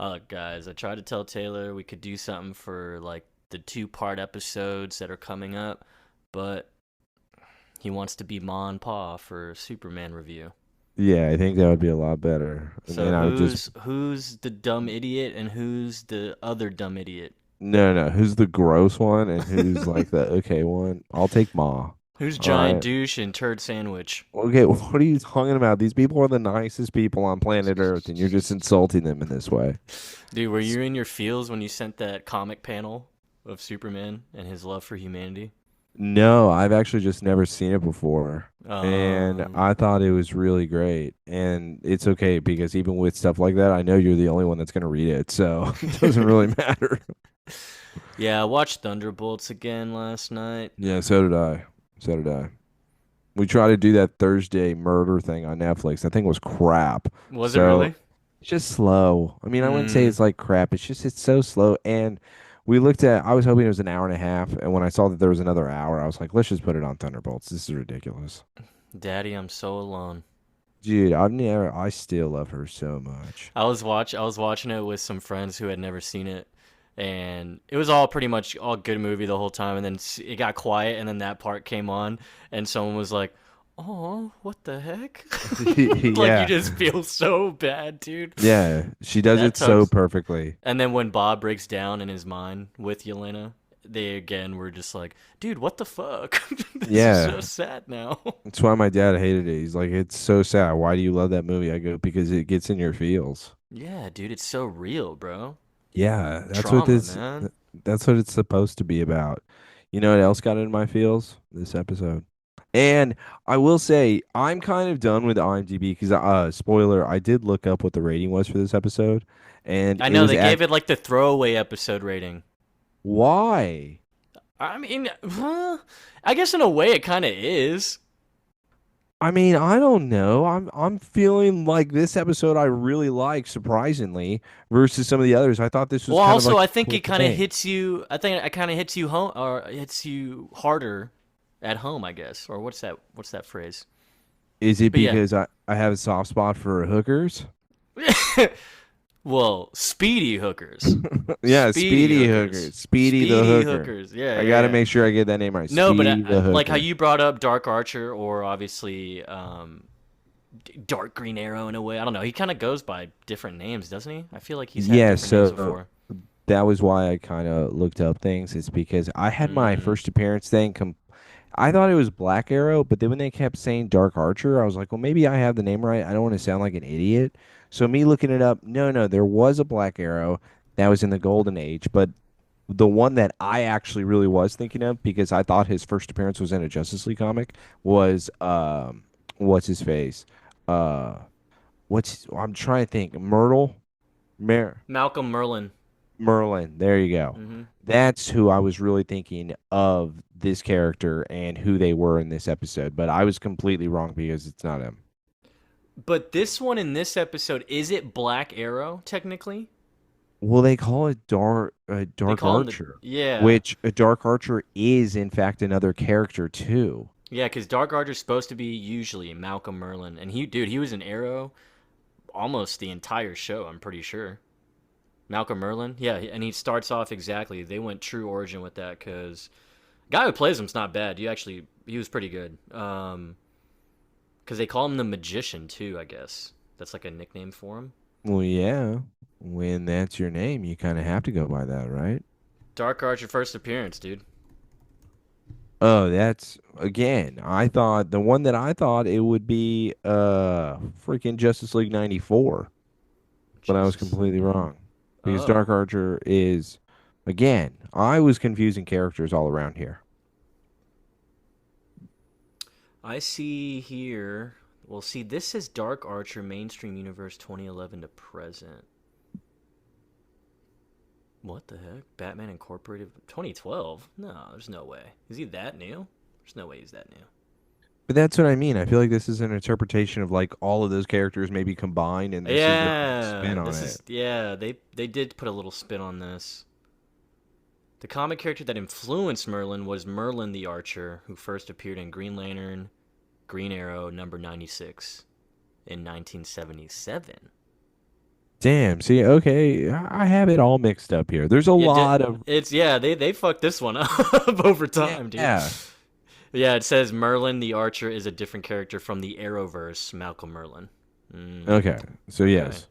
Look, guys, I tried to tell Taylor we could do something for like the two-part episodes that are coming up, but he wants to be Ma and Pa for Superman review. Yeah, I think that would be a lot better. And So then I would just who's the dumb idiot and who's the other dumb idiot? no. Who's the gross one and who's like the okay one? I'll take Ma. Who's All giant right. douche and turd sandwich? Okay, what are you talking about? These people are the nicest people on planet Earth, and you're just insulting them in this way. Dude, were you in your feels when you sent that comic panel of Superman and his love for humanity? No, I've actually just never seen it before. And Um, I thought it was really great. And it's okay because even with stuff like that, I know you're the only one that's going to read it. So it doesn't really matter. yeah, I watched Thunderbolts again last night. Yeah, so did I. So did I. We tried to do that Thursday murder thing on Netflix. That thing was crap. Was it So really? it's just slow. I mean, I wouldn't say Mm, it's like crap. It's so slow. And we looked at, I was hoping it was an hour and a half. And when I saw that there was another hour, I was like, let's just put it on Thunderbolts. This is ridiculous. Daddy, I'm so alone. Dude, I still love her so much. I was watching it with some friends who had never seen it, and it was all pretty much all good movie the whole time. And then it got quiet, and then that part came on, and someone was like, "Oh, what the heck?" Like you Yeah. just feel so bad, dude. Yeah. She does That it so tugs. perfectly. And then when Bob breaks down in his mind with Yelena, they again were just like, "Dude, what the fuck? This is so Yeah. sad now." That's why my dad hated it. He's like, it's so sad. Why do you love that movie? I go, because it gets in your feels. Yeah, dude, it's so real, bro. Yeah, Trauma, man. that's what it's supposed to be about. You know what else got in my feels? This episode. And I will say I'm kind of done with IMDb because spoiler, I did look up what the rating was for this episode and I it know was they at gave it like the throwaway episode rating. why? I mean, I guess in a way it kind of is. I mean, I don't know. I'm feeling like this episode I really like surprisingly versus some of the others. I thought this was Well, kind of also like I a think it quick kind of thing. hits you. I think it kind of hits you home, or hits you harder at home, I guess. Or what's that? What's that phrase? Is it But yeah. because I have a soft spot for hookers? Well, speedy hookers. Yeah, Speedy Speedy hookers. Hooker. Speedy the Speedy Hooker. hookers. Yeah, I got to yeah. make sure I get that name right. No, but Speedy the like how Hooker. you brought up Dark Archer, or obviously Dark Green Arrow in a way. I don't know. He kind of goes by different names, doesn't he? I feel like he's had Yeah, different names so before. that was why I kind of looked up things. It's because I had my Mm. first appearance thing. I thought it was Black Arrow, but then when they kept saying Dark Archer, I was like, well, maybe I have the name right. I don't want to sound like an idiot. So me looking it up, no, there was a Black Arrow that was in the Golden Age, but the one that I actually really was thinking of because I thought his first appearance was in a Justice League comic was what's his face? Uh I'm trying to think. Malcolm Merlin. Merlin. There you go. Hmm. That's who I was really thinking of this character and who they were in this episode, but I was completely wrong because it's not him. But this one in this episode, is it Black Arrow technically? Well, they call it They Dark call him the Archer, yeah. which a Dark Archer is in fact another character too. Yeah, because Dark Archer's supposed to be usually Malcolm Merlin, and he was an Arrow almost the entire show. I'm pretty sure. Malcolm Merlin, yeah, and he starts off exactly. They went true origin with that because guy who plays him's not bad. He was pretty good. Because they call him the Magician too. I guess that's like a nickname for him. Well, yeah. When that's your name, you kind of have to go by that, right? Dark Archer first appearance, dude. Oh, that's again. I thought the one that I thought it would be freaking Justice League 94, but I was Justice completely League. wrong. Because Oh, Dark Archer is again, I was confusing characters all around here. I see here. Well, see, this is Dark Archer mainstream universe 2011 to present. What the heck? Batman Incorporated 2012? No, there's no way. Is he that new? There's no way he's that new. But that's what I mean. I feel like this is an interpretation of like all of those characters maybe combined and this is their own Yeah, spin on this it. is yeah. They did put a little spin on this. The comic character that influenced Merlin was Merlin the Archer, who first appeared in Green Lantern, Green Arrow number 96 in 1977. Damn. See, okay, I have it all mixed up here. There's a Yeah, lot of they fucked this one up over time, dude. yeah. Yeah, it says Merlin the Archer is a different character from the Arrowverse, Malcolm Merlin. Okay. So Okay. yes,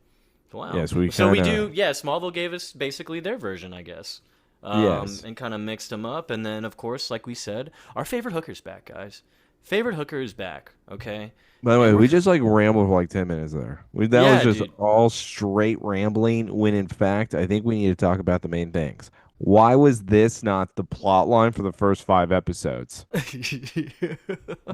Wow. yes, we So we kind do, of yeah, Smallville gave us basically their version, I guess. yes. And kind of mixed them up. And then, of course, like we said, our favorite hooker's back, guys. Favorite hooker is back, okay? By the way, And we're, we just like rambled for like 10 minutes there. That was yeah, just dude. all straight rambling. When in fact, I think we need to talk about the main things. Why was this not the plot line for the first 5 episodes?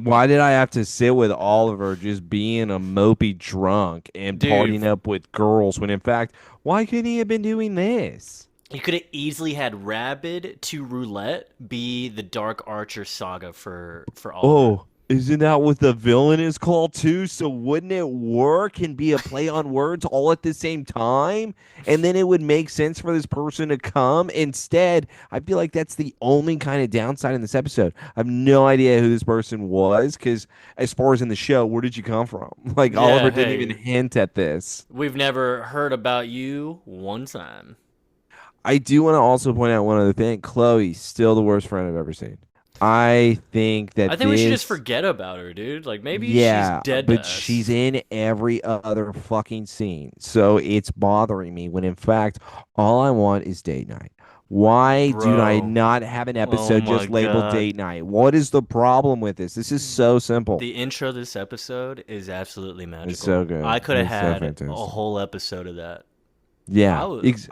Why did I have to sit with Oliver just being a mopey drunk and Dude, partying up with girls when in fact, why couldn't he have been doing this? you could have easily had Rabid to Roulette be the Dark Archer saga for Oliver. Oh, isn't that what the villain is called too? So wouldn't it work and be a play on words all at the same time? And then it would make sense for this person to come. Instead, I feel like that's the only kind of downside in this episode. I have no idea who this person was because, as far as in the show, where did you come from? Like, Yeah, Oliver didn't even hey, hint at this. we've never heard about you one time. I do want to also point out one other thing. Chloe's still the worst friend I've ever seen. I think I that think we should just this. forget about her, dude. Like maybe she's Yeah, dead to but she's us. in every other fucking scene. So it's bothering me when in fact all I want is date night. Why do I Bro. not have an Oh episode my just labeled god. date night? What is the problem with this? This is so simple. The intro of this episode is absolutely It's so magical. I good. could have It's so had a fantastic. whole episode of that. I Yeah. was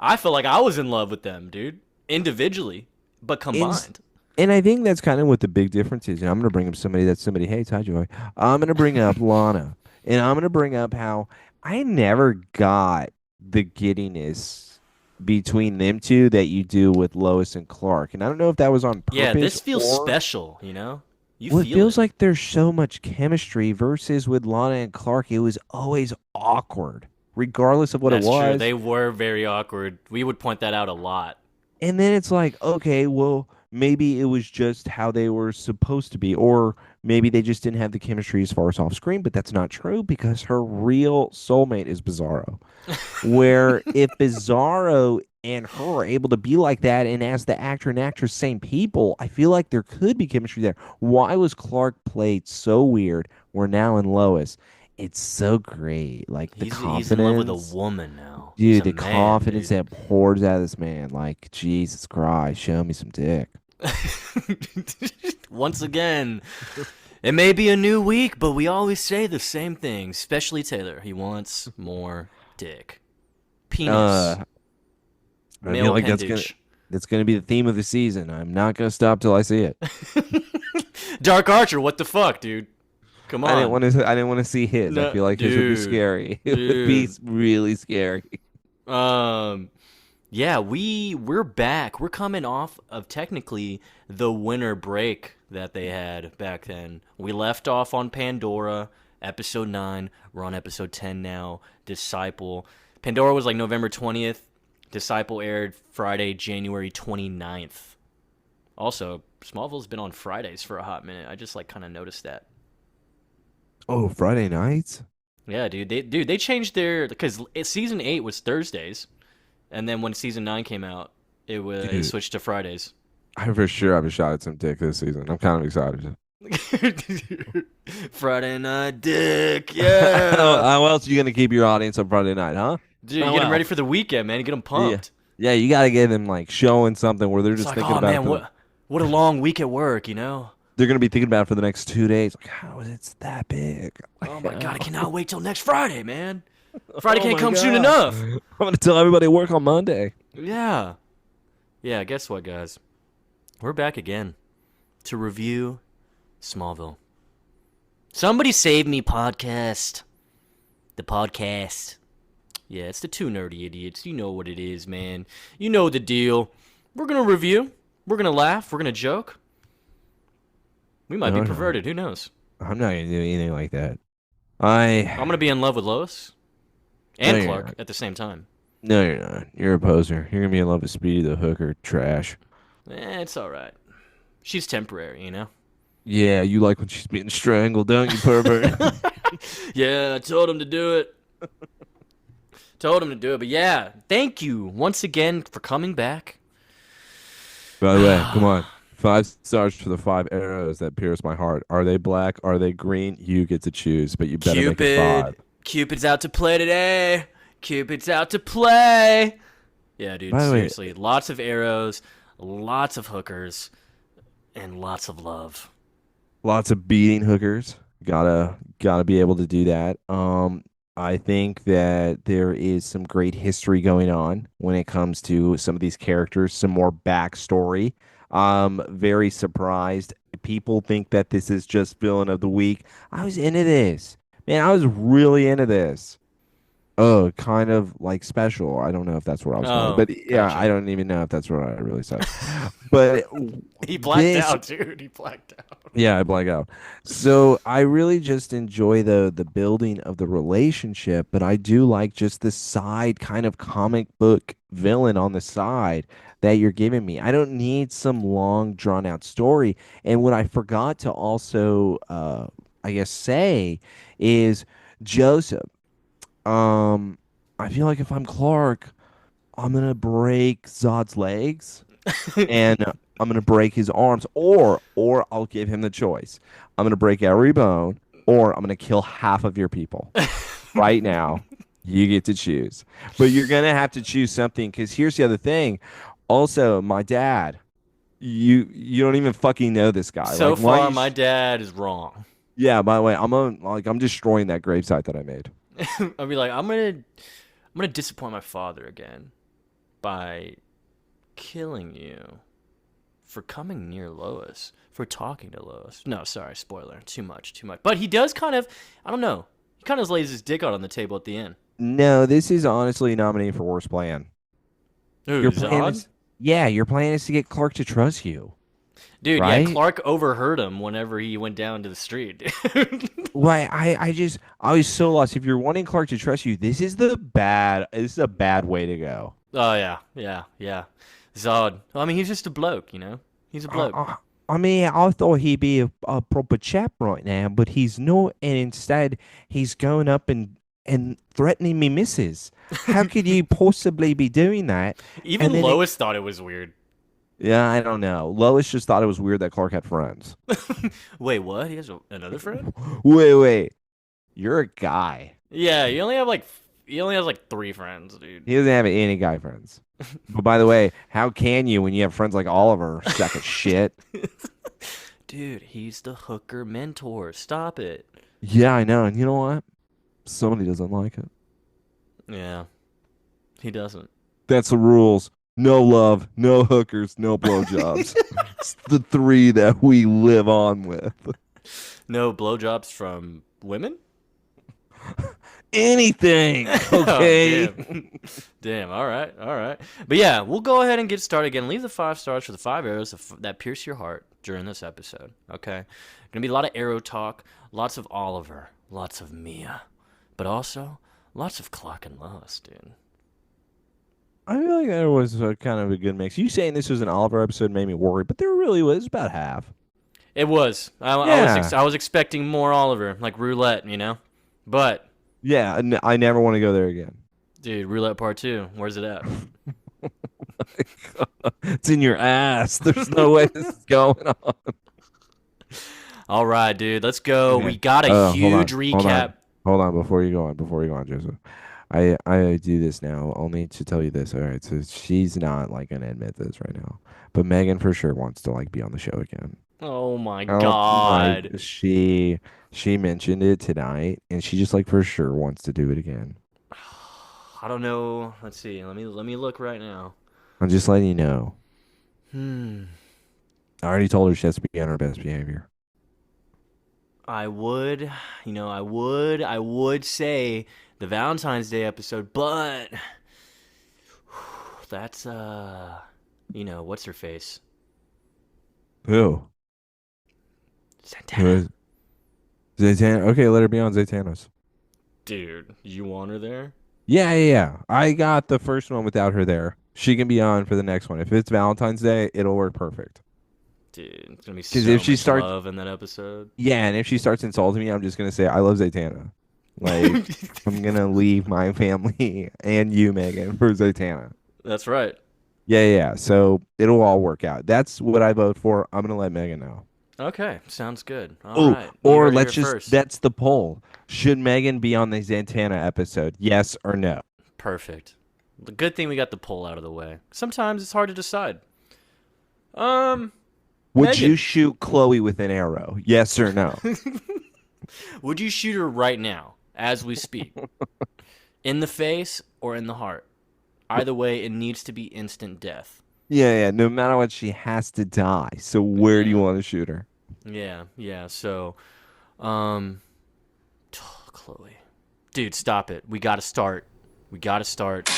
I felt like I was in love with them, dude. Individually, but And combined. and I think that's kind of what the big difference is. And I'm going to bring up somebody that somebody hates. Hi, Joy. I'm going to bring up Lana. And I'm going to bring up how I never got the giddiness between them two that you do with Lois and Clark. And I don't know if that was on Yeah, purpose this feels or. special, you know? You Well, it feel feels it. like there's so much chemistry versus with Lana and Clark. It was always awkward, regardless of what it That's true. was. They were very awkward. We would point that out a lot. And then it's like, okay, well, maybe it was just how they were supposed to be, or maybe they just didn't have the chemistry as far as off screen, but that's not true because her real soulmate is Bizarro. Where if Bizarro and her are able to be like that, and as the actor and actress, same people, I feel like there could be chemistry there. Why was Clark played so weird? We're now in Lois. It's so great. Like the He's in love with a confidence. woman now. He's Dude, a the man, confidence dude. that pours out of this man, like Jesus Christ, show me some dick. Once again, it may be a new week, but we always say the same thing, especially Taylor. He wants more dick. Penis. Uh, I Male feel like appendage. that's gonna be the theme of the season. I'm not gonna stop till I see it. Dark Archer, what the fuck, dude? Come on. I didn't want to see his. I No, feel like his would be dude. scary. It would be Dude. really scary. Um yeah, we're back. We're coming off of technically the winter break that they had back then. We left off on Pandora, episode 9. We're on episode 10 now. Disciple. Pandora was like November 20th. Disciple aired Friday, January 29th. Also, Smallville's been on Fridays for a hot minute. I just like kind of noticed that. Oh, Friday nights? Yeah, dude, they changed their because season 8 was Thursdays. And then when season 9 came out, it Dude, switched to Fridays. I for sure have a shot at some dick this season. I'm kind of excited. Friday night dick, How, yeah. how else are you gonna keep your audience on Friday night, huh? Dude, you How get them ready else? for the weekend, man. You get them Yeah. pumped. Yeah, you gotta get them like showing something where they're It's just like, thinking oh about it man, for the what a long week at work, you know? they're gonna be thinking about it for the next 2 days. Like, how is it that big? Like, Oh my god, I how? cannot wait till next Friday, man. Friday Oh can't my come soon god. enough. I'm gonna tell everybody to work on Monday. Yeah. Yeah, guess what, guys? We're back again to review Smallville. Somebody Save Me podcast. The podcast. Yeah, it's the two nerdy idiots. You know what it is, man. You know the deal. We're going to review. We're going to laugh. We're going to joke. We might be No, no. perverted. Who knows? I'm not gonna do anything like that. I'm I going to be in love with Lois no, and you're Clark not. at the same time. No, you're not. You're a poser. You're gonna be in love with Speedy the hooker. Trash. It's all right. She's temporary, you know? Yeah, you like when she's being strangled, don't you, pervert? Yeah, I told him to do it. Told him to do it, but yeah, thank you once again for coming back. By the way, come on. 5 stars for the 5 arrows that pierce my heart. Are they black? Are they green? You get to choose, but you better make it five. Cupid's out to play today. Cupid's out to play. Yeah, dude, By the way, seriously, lots of arrows, lots of hookers, and lots of love. lots of beating hookers. Gotta be able to do that. I think that there is some great history going on when it comes to some of these characters, some more backstory. Very surprised. People think that this is just villain of the week. I was into this. Man, I was really into this. Oh, kind of like special. I don't know if that's what I was going, Oh, but yeah, I gotcha. don't even know if that's what I really said. But He blacked this out, dude. He blacked out. yeah, I black out. So I really just enjoy the building of the relationship, but I do like just the side kind of comic book villain on the side that you're giving me. I don't need some long drawn out story. And what I forgot to also I guess say is Joseph. Um I feel like if I'm Clark, I'm gonna break Zod's legs and I'm gonna break his arms, or I'll give him the choice. I'm gonna break every bone, or I'm gonna kill half of your people. Right now, you get to choose, but you're gonna have to choose something because here's the other thing. Also, my dad, you don't even fucking know this guy. So Like, why? far, my dad is wrong. Yeah. By the way, I'm destroying that gravesite that I made. I'll be like, I'm gonna disappoint my father again by killing you for coming near Lois, for talking to Lois. No, sorry, spoiler. Too much, too much. But he does kind of, I don't know. He kind of lays his dick out on the table at the end. No, this is honestly nominated for worst plan. Ooh, Your plan Zod? is, yeah, your plan is to get Clark to trust you, Dude, yeah, right? Clark overheard him whenever he went down to the street. Why I was so lost. If you're wanting Clark to trust you, this is a bad way to go. Oh, yeah, yeah, yeah. Zod. I mean, he's just a bloke, you know? He's a bloke. I mean, I thought he'd be a proper chap right now, but he's not, and instead he's going up and threatening me, missus. How could you possibly be doing that? And Even then Lois thought it was weird. yeah, I don't know. Lois just thought it was weird that Clark had friends. Wait, what? He has another friend? Wait, you're a guy. Yeah, he only has like three friends, dude. He doesn't have any guy friends. But by the way, how can you when you have friends like Oliver, sack of shit? Dude, he's the hooker mentor. Stop it. Yeah, I know. And you know what? Somebody doesn't like it. Yeah, he doesn't. That's the rules. No love, no hookers, no blowjobs. It's the three that we live on with. No blowjobs from women? Anything, Oh, okay? damn. Damn, all right, all right. But yeah, we'll go ahead and get started again. Leave the 5 stars for the 5 arrows that pierce your heart during this episode, okay? Gonna be a lot of arrow talk, lots of Oliver, lots of Mia, but also lots of Clark and Lois, dude. I feel like that was kind of a good mix. You saying this was an Oliver episode made me worry, but there really was about half. It was. Yeah. I was expecting more Oliver, like roulette, you know? But, Yeah, I never want to go there again. dude, roulette part two, where's it at? It's in your ass. There's no way this is going on. All right, dude, let's go. Okay. We got a Hold on. huge Hold on. recap. Hold on before you go on, Joseph. I do this now only to tell you this. All right, so she's not like gonna admit this right now, but Megan for sure wants to like be on the show again. Oh my Oh my, God. she mentioned it tonight, and she just like for sure wants to do it again. I don't know. Let's see. Let me look right now. I'm just letting you know. Hmm. I already told her she has to be on her best behavior. I would, I would say the Valentine's Day episode, but that's what's her face? Who? Who Santana. is Zaytan? Okay, let her be on Zaytanos. Dude, you want her there? Yeah. I got the first one without her there. She can be on for the next one. If it's Valentine's Day, it'll work perfect. Dude, it's gonna be Because so if she much starts, love in that episode. yeah, and if she starts insulting me, I'm just gonna say I love Zaytana. Like, I'm gonna leave my family and you, Megan, for Zatanna. That's right. Yeah, yeah, yeah. So it'll all work out. That's what I vote for. I'm gonna let Megan know. Okay, sounds good. All Oh, right, you or heard it here let's just first. that's the poll. Should Megan be on the Zatanna episode? Yes or no? Perfect. The good thing we got the poll out of the way. Sometimes it's hard to decide. Um, Would you Megan, shoot Chloe with an arrow? Yes or no? would you shoot her right now, as we speak, in the face or in the heart? Either way, it needs to be instant death. Yeah, yeah. No matter what, she has to die. So where do you Yeah, want to shoot her? yeah, yeah. So, um, Chloe, dude, stop it. We gotta start. We gotta start.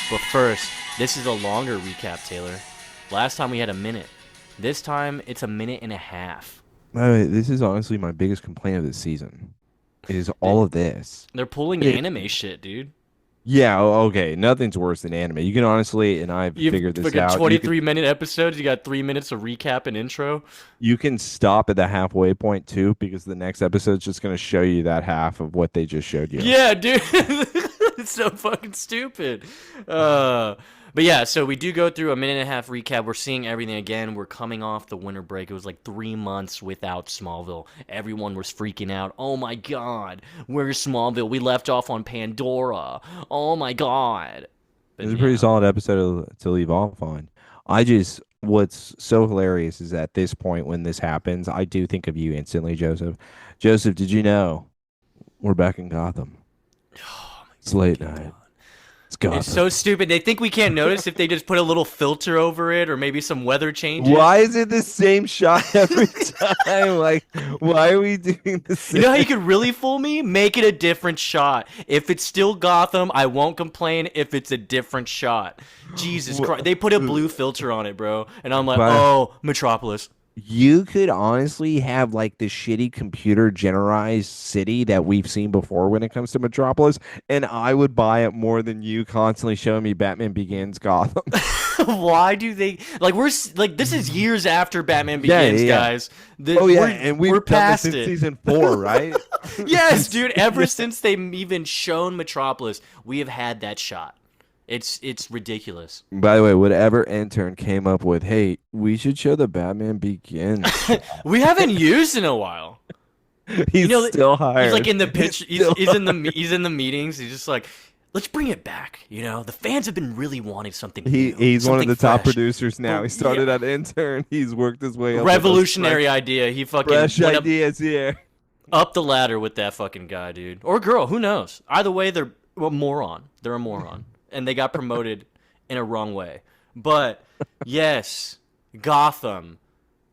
But first, this is a longer recap, Taylor. Last time we had a minute. This time it's a minute and a half. This is honestly my biggest complaint of this season. Is all They- of this. They're pulling It, anime shit, dude. yeah, okay. Nothing's worse than anime. You can honestly, and I've You've figured this fucking out. 23-minute episodes. You got 3 minutes of recap and intro. You can stop at the halfway point too, because the next episode's just gonna show you that half of what they just showed you. Yeah, dude. It's so fucking stupid. But yeah, so we do go through a minute and a half recap. We're seeing everything again. We're coming off the winter break. It was like 3 months without Smallville. Everyone was freaking out. Oh my god, where's Smallville? We left off on Pandora. Oh my god. But It's a pretty yeah. solid episode to leave off on. What's so hilarious is at this point when this happens, I do think of you instantly, Joseph. Joseph, did you know we're back in Gotham? Oh my It's late fucking night. god. It's It's Gotham. so stupid. They think we can't notice if they just put a little filter over it or maybe some weather changes. Why is it the same shot every time? Like, why are we doing the You know how you same? could really fool me? Make it a different shot. If it's still Gotham, I won't complain if it's a different shot. Jesus Christ. They put a blue filter on it, bro. And I'm like, But oh, Metropolis. you could honestly have like the shitty computer generized city that we've seen before when it comes to Metropolis, and I would buy it more than you constantly showing me Batman Begins Gotham. Why do they like like this is years after Batman Yeah, Begins, yeah. guys. Oh yeah, We're and we've we're done this past since it. season 4, right? Yes, dude, ever since they even shown Metropolis, we have had that shot. It's ridiculous. By the way, whatever intern came up with, hey, we should show the Batman Begins. We haven't used in a while. You He's know, still he's like hired. in the pitch. Still He's in the meetings. He's just like, let's bring it back. You know, the fans have been really wanting something new, he's one of something the top fresh. producers now. He started Yeah. at intern. He's worked his way up. With those Revolutionary idea. He fucking fresh went ideas here. up the ladder with that fucking guy, dude, or girl. Who knows? Either way, they're a moron. They're a moron, and they got promoted in a wrong way. But yes, Gotham.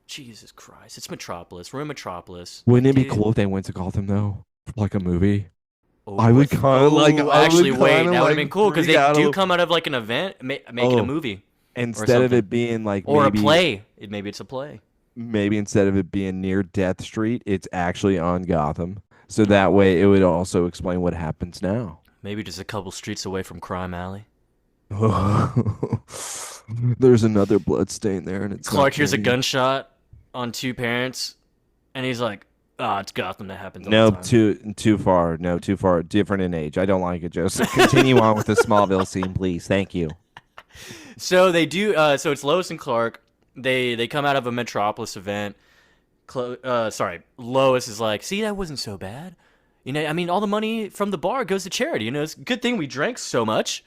Jesus Christ, it's Metropolis. We're in Metropolis. Wouldn't it be Dude. cool if they went to Gotham though, for like a movie? Oh, I would kinda like- I would Actually, wait, kinda, that would have like, been cool because freak they out a do little- come out of like an event, make it a Oh, movie Instead of something. it being like or maybe a play. Maybe it's a play. maybe instead of it being near Death Street, it's actually on Gotham. So that way it would also explain what happens now. Maybe just a couple streets away from Crime Alley. There's another blood stain there, and it's Clark not hears a candy. gunshot on two parents, and he's like, "Ah, it's Gotham. That happens all No, the time." too far. No, too far. Different in age. I don't like it, Joseph. Continue on with the Smallville scene, please. Thank you. So they do. So it's Lois and Clark. They come out of a Metropolis event. Lois is like, "See, that wasn't so bad. You know, I mean, all the money from the bar goes to charity. You know, it's a good thing we drank so much."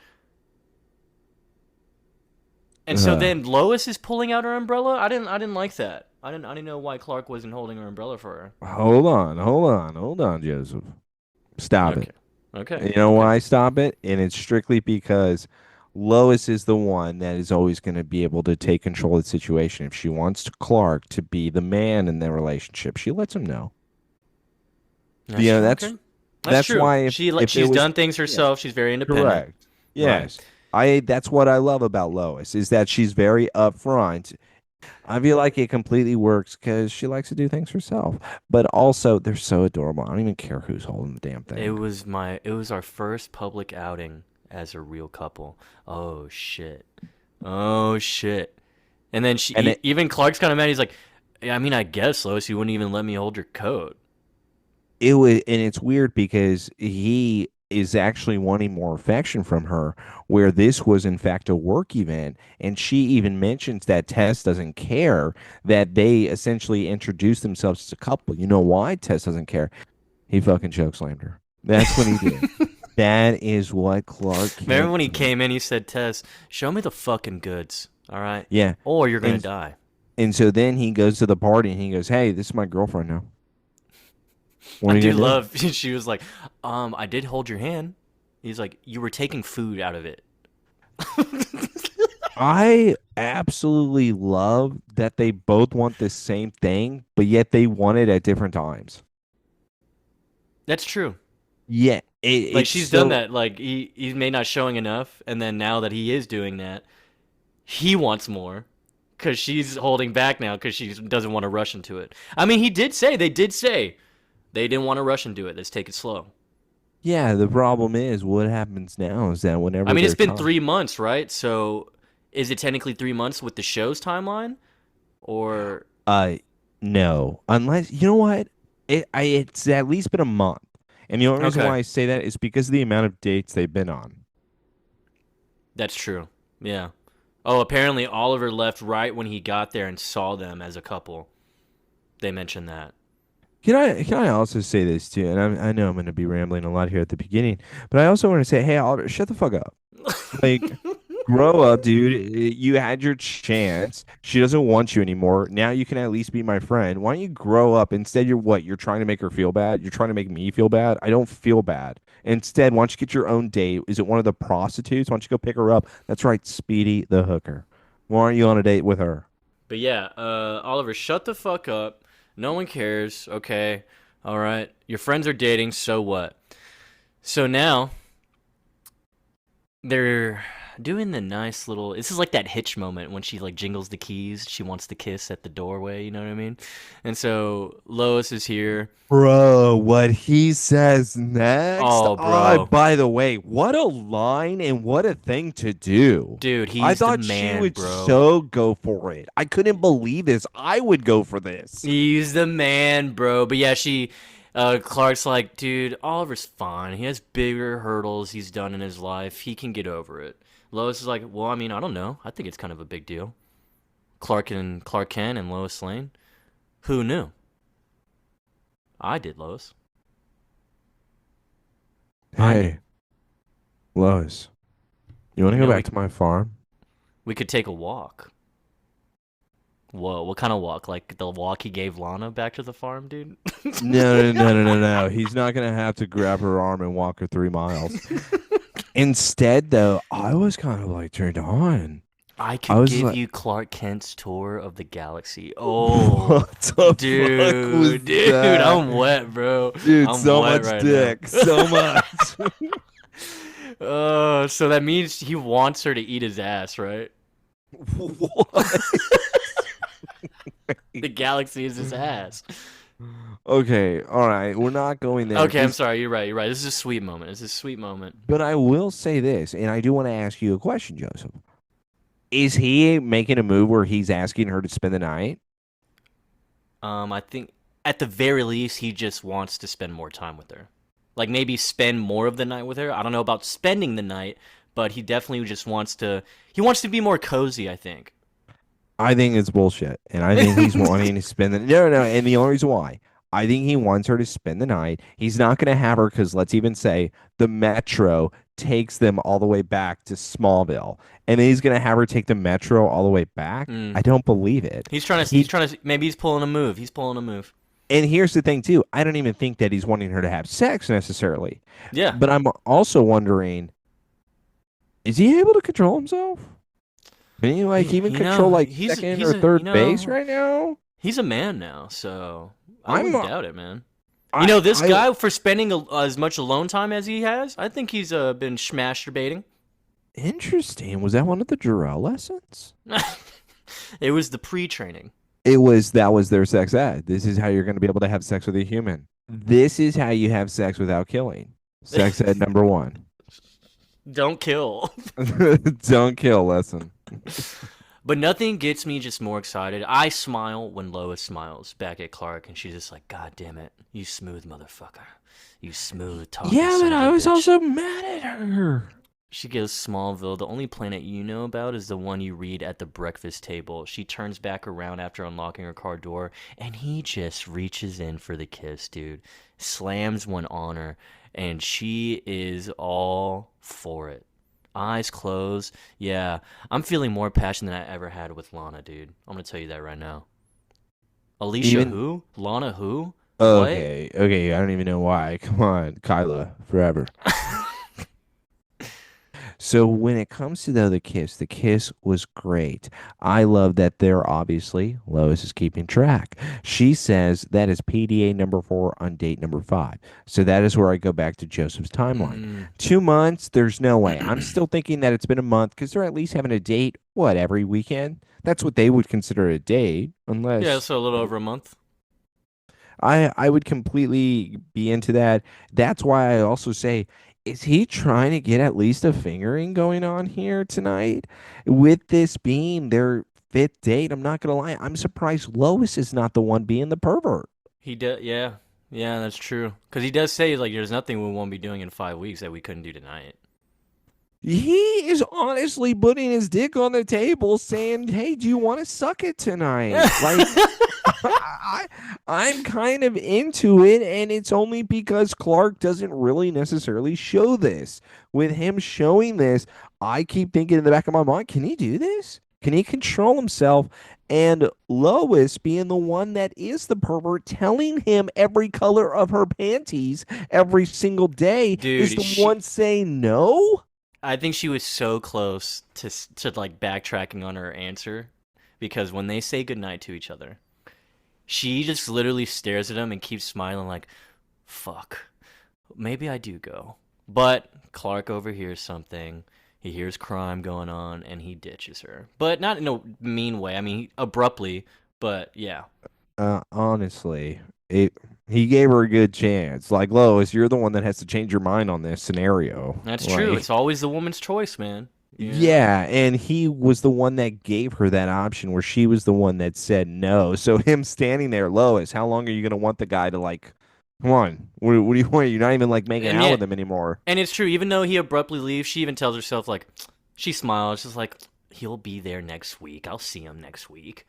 And so Uh, then Lois is pulling out her umbrella. I didn't like that. I didn't know why Clark wasn't holding her umbrella for hold on, Joseph. Stop her. it. Okay. Okay. You know why I stop it? And it's strictly because Lois is the one that is always going to be able to take control of the situation. If she wants Clark to be the man in the relationship, she lets him know. That's You know, true, that's okay. That's That's true. why if it She's was done things yeah, herself. She's very independent, correct. right? Yes. That's what I love about Lois is that she's very upfront. I feel like it completely works because she likes to do things herself. But also they're so adorable. I don't even care who's holding the damn thing. It was our first public outing as a real couple. Oh shit. Oh shit. And then And even Clark's kind of mad. He's like, yeah, I mean, I guess Lois, you wouldn't even let me hold your coat. it was, and it's weird because he is actually wanting more affection from her, where this was in fact a work event, and she even mentions that Tess doesn't care, that they essentially introduced themselves as a couple. You know why Tess doesn't care? He fucking chokeslammed her. That's what he did. That is what Clark Remember Kent when he did. came in? He said, "Tess, show me the fucking goods, all right, Yeah, or you're gonna and die." so then he goes to the party and he goes, "Hey, this is my girlfriend now. What I are you do gonna do?" love. She was like, I did hold your hand." He's like, "You were taking food out of it." I absolutely love that they both want the same thing, but yet they want it at different times. That's true. Yeah, Like it's she's done so that. Like he's may not showing enough, and then now that he is doing that, he wants more because she's holding back now because she doesn't want to rush into it. I mean, they did say they didn't want to rush into it. Let's take it slow. yeah. The problem is what happens now is that I whenever mean, it's they're been talking, 3 months, right? So is it technically 3 months with the show's timeline, or uh, no, unless you know what, it's at least been a month, and the only reason okay, why I say that is because of the amount of dates they've been on. that's true. Yeah. Oh, apparently Oliver left right when he got there and saw them as a couple. They mentioned that. Can I also say this too? And I know I'm going to be rambling a lot here at the beginning, but I also want to say, hey, Oliver, shut the fuck up. Like, grow up, dude. You had your chance. She doesn't want you anymore. Now you can at least be my friend. Why don't you grow up? Instead, you're what? You're trying to make her feel bad. You're trying to make me feel bad. I don't feel bad. Instead, why don't you get your own date? Is it one of the prostitutes? Why don't you go pick her up? That's right, Speedy the hooker. Why aren't you on a date with her? But yeah, Oliver, shut the fuck up. No one cares. Okay. All right. Your friends are dating, so what? So now they're doing the nice little. This is like that Hitch moment when she like jingles the keys. She wants to kiss at the doorway. You know what I mean? And so Lois is here. Bro, what he says next. Oh, Oh, bro, by the way, what a line and what a thing to do. dude, I he's the thought she man, would bro. so go for it. I couldn't believe this. I would go for this. He's the man, bro. But yeah, Clark's like, dude, Oliver's fine. He has bigger hurdles he's done in his life. He can get over it. Lois is like, well, I mean, I don't know. I think it's kind of a big deal. Clark Kent and Lois Lane. Who knew? I did, Lois. I knew. Hey, Lois, you want You to go know, back to my farm? we could take a walk. Whoa, what kind of walk? Like the walk he gave Lana back to the farm, dude? No, no, no, no, no, no. He's not going to have to grab her arm and walk her 3 miles. Instead, though, I was kind of like turned on. I I could was give like, you Clark Kent's tour of the galaxy. what Oh, the fuck was dude, that? I'm wet, bro. Dude, I'm so wet much right now. dick. So much. So that means he wants her to eat his ass, right? What? The galaxy is his ass. Okay, all right. We're not going there. Okay, I'm Just, sorry. You're right. You're right. This is a sweet moment. This is a sweet moment. but I will say this, and I do want to ask you a question, Joseph. Is he making a move where he's asking her to spend the night? I think at the very least he just wants to spend more time with her. Like maybe spend more of the night with her. I don't know about spending the night, but he definitely just wants to. He wants to be more cozy, I think. I think it's bullshit, and I think he's wanting to spend the no, no. And the only reason why I think he wants her to spend the night, he's not going to have her because let's even say the metro takes them all the way back to Smallville, and then he's going to have her take the metro all the way back. Mm. I don't believe it. He's trying to. He's He trying to. Maybe he's pulling a move. He's pulling a move. and here's the thing too. I don't even think that he's wanting her to have sex necessarily, Yeah. but I'm also wondering, is he able to control himself? Can he like even You control know, like he's second he's or a third base right now? he's a man now, so I I'm wouldn't doubt it, man. You know, this I guy, for spending as much alone time as he has, I think he's been masturbating. Interesting. Was that one of the Jarrell lessons? It was the pre-training. That was their sex ed. This is how you're going to be able to have sex with a human. This is how you have sex without killing. Sex ed number one. Don't kill. Don't kill lesson. But nothing gets me just more excited. I smile when Lois smiles back at Clark, and she's just like, God damn it, you smooth motherfucker. You smooth talking Yeah, son but of I a was bitch. also mad at her. She goes, Smallville, the only planet you know about is the one you read at the breakfast table. She turns back around after unlocking her car door, and he just reaches in for the kiss, dude. Slams one on her, and she is all for it. Eyes closed. Yeah, I'm feeling more passion than I ever had with Lana, dude. I'm gonna tell you that right now. Alicia Even who? Lana who? What? okay. I don't even know why. Come on, Kyla, forever. So when it comes to the kiss was great. I love that they're obviously Lois is keeping track. She says that is PDA number 4 on date number 5. So that is where I go back to Joseph's timeline. Mm. 2 months, there's no way. I'm still thinking that it's been a month because they're at least having a date. What, every weekend? That's what they would consider a date, Yeah, unless so a little over a month. I would completely be into that. That's why I also say, is he trying to get at least a fingering going on here tonight? With this being their fifth date, I'm not gonna lie, I'm surprised Lois is not the one being the pervert. He does, yeah, yeah, that's true. Because he does say like, there's nothing we won't be doing in 5 weeks that we couldn't do tonight. He is honestly putting his dick on the table saying, "Hey, do you want to suck it tonight?" Like I, I'm kind of into it, and it's only because Clark doesn't really necessarily show this. With him showing this, I keep thinking in the back of my mind, can he do this? Can he control himself? And Lois, being the one that is the pervert, telling him every color of her panties every single day, is Dude, the one saying no? I think she was so close to like backtracking on her answer, because when they say goodnight to each other, she just literally stares at him and keeps smiling like, fuck, maybe I do go. But Clark overhears something. He hears crime going on and he ditches her. But not in a mean way. I mean, abruptly, but yeah. Honestly, it he gave her a good chance. Like Lois, you're the one that has to change your mind on this scenario. That's true. Like, It's always the woman's choice, man. You know? yeah, and he was the one that gave her that option where she was the one that said no. So him standing there, Lois, how long are you gonna want the guy to like? Come on, what do you want? You're not even like making And out yeah, with him anymore. and it's true. Even though he abruptly leaves, she even tells herself like, she smiles, just like, he'll be there next week. I'll see him next week.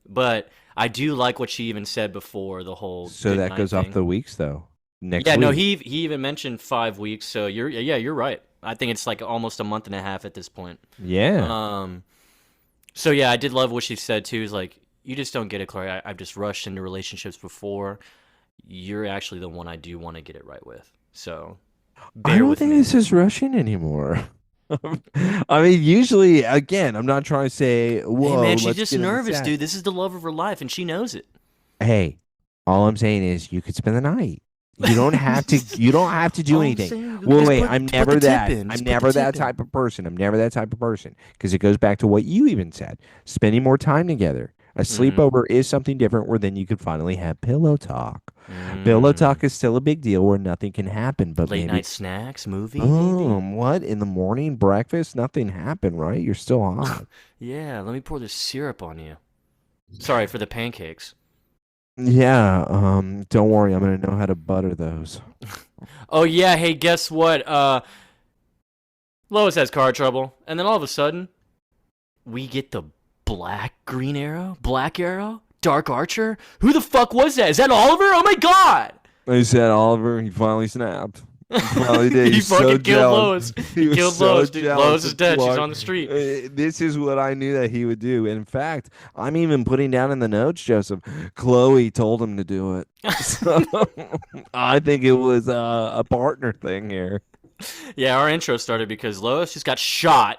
But I do like what she even said before the whole So good that night goes off thing. the weeks though. Next Yeah, no, week. he even mentioned 5 weeks. So you're right. I think it's like almost a month and a half at this point. Yeah. Um, so yeah, I did love what she said too. Is like, you just don't get it, Chloe. I've just rushed into relationships before. You're actually the one I do want to get it right with. So I bear don't with think me. this is rushing anymore. I mean, usually, again, I'm not trying to say, Hey whoa, man, she's let's just get in the nervous, sack. dude. This is the love of her life, and she knows it. Hey, all I'm saying is you could spend the night. You don't have to do All I'm anything. saying Well, is wait, put the tip in. I'm Just put the never that tip in. type of person. I'm never that type of person. Because it goes back to what you even said. Spending more time together. A Mm-hmm. sleepover is something different where then you could finally have pillow talk. Pillow Mm. talk is still a big deal where nothing can happen, but Late maybe night snacks, movie, maybe. boom, what? In the morning, breakfast, nothing happened, right? You're still hot. Yeah, let me pour this syrup on you. Sorry for the pancakes. Yeah, don't worry, I'm gonna know how to butter those. Oh yeah, hey, guess what? Lois has car trouble, and then all of a sudden, we get the black arrow, dark archer. Who the fuck was that? Is that Oliver? Oh my god! I said Oliver, he finally snapped. He finally did. He He's so fucking killed jealous. Lois. He He was killed so Lois, dude. jealous Lois is of dead. She's Clark. on the street. This is what I knew that he would do. In fact, I'm even putting down in the notes, Joseph. Chloe told him to do it. So I think it was a partner thing here. Yeah, our intro started because Lois just got shot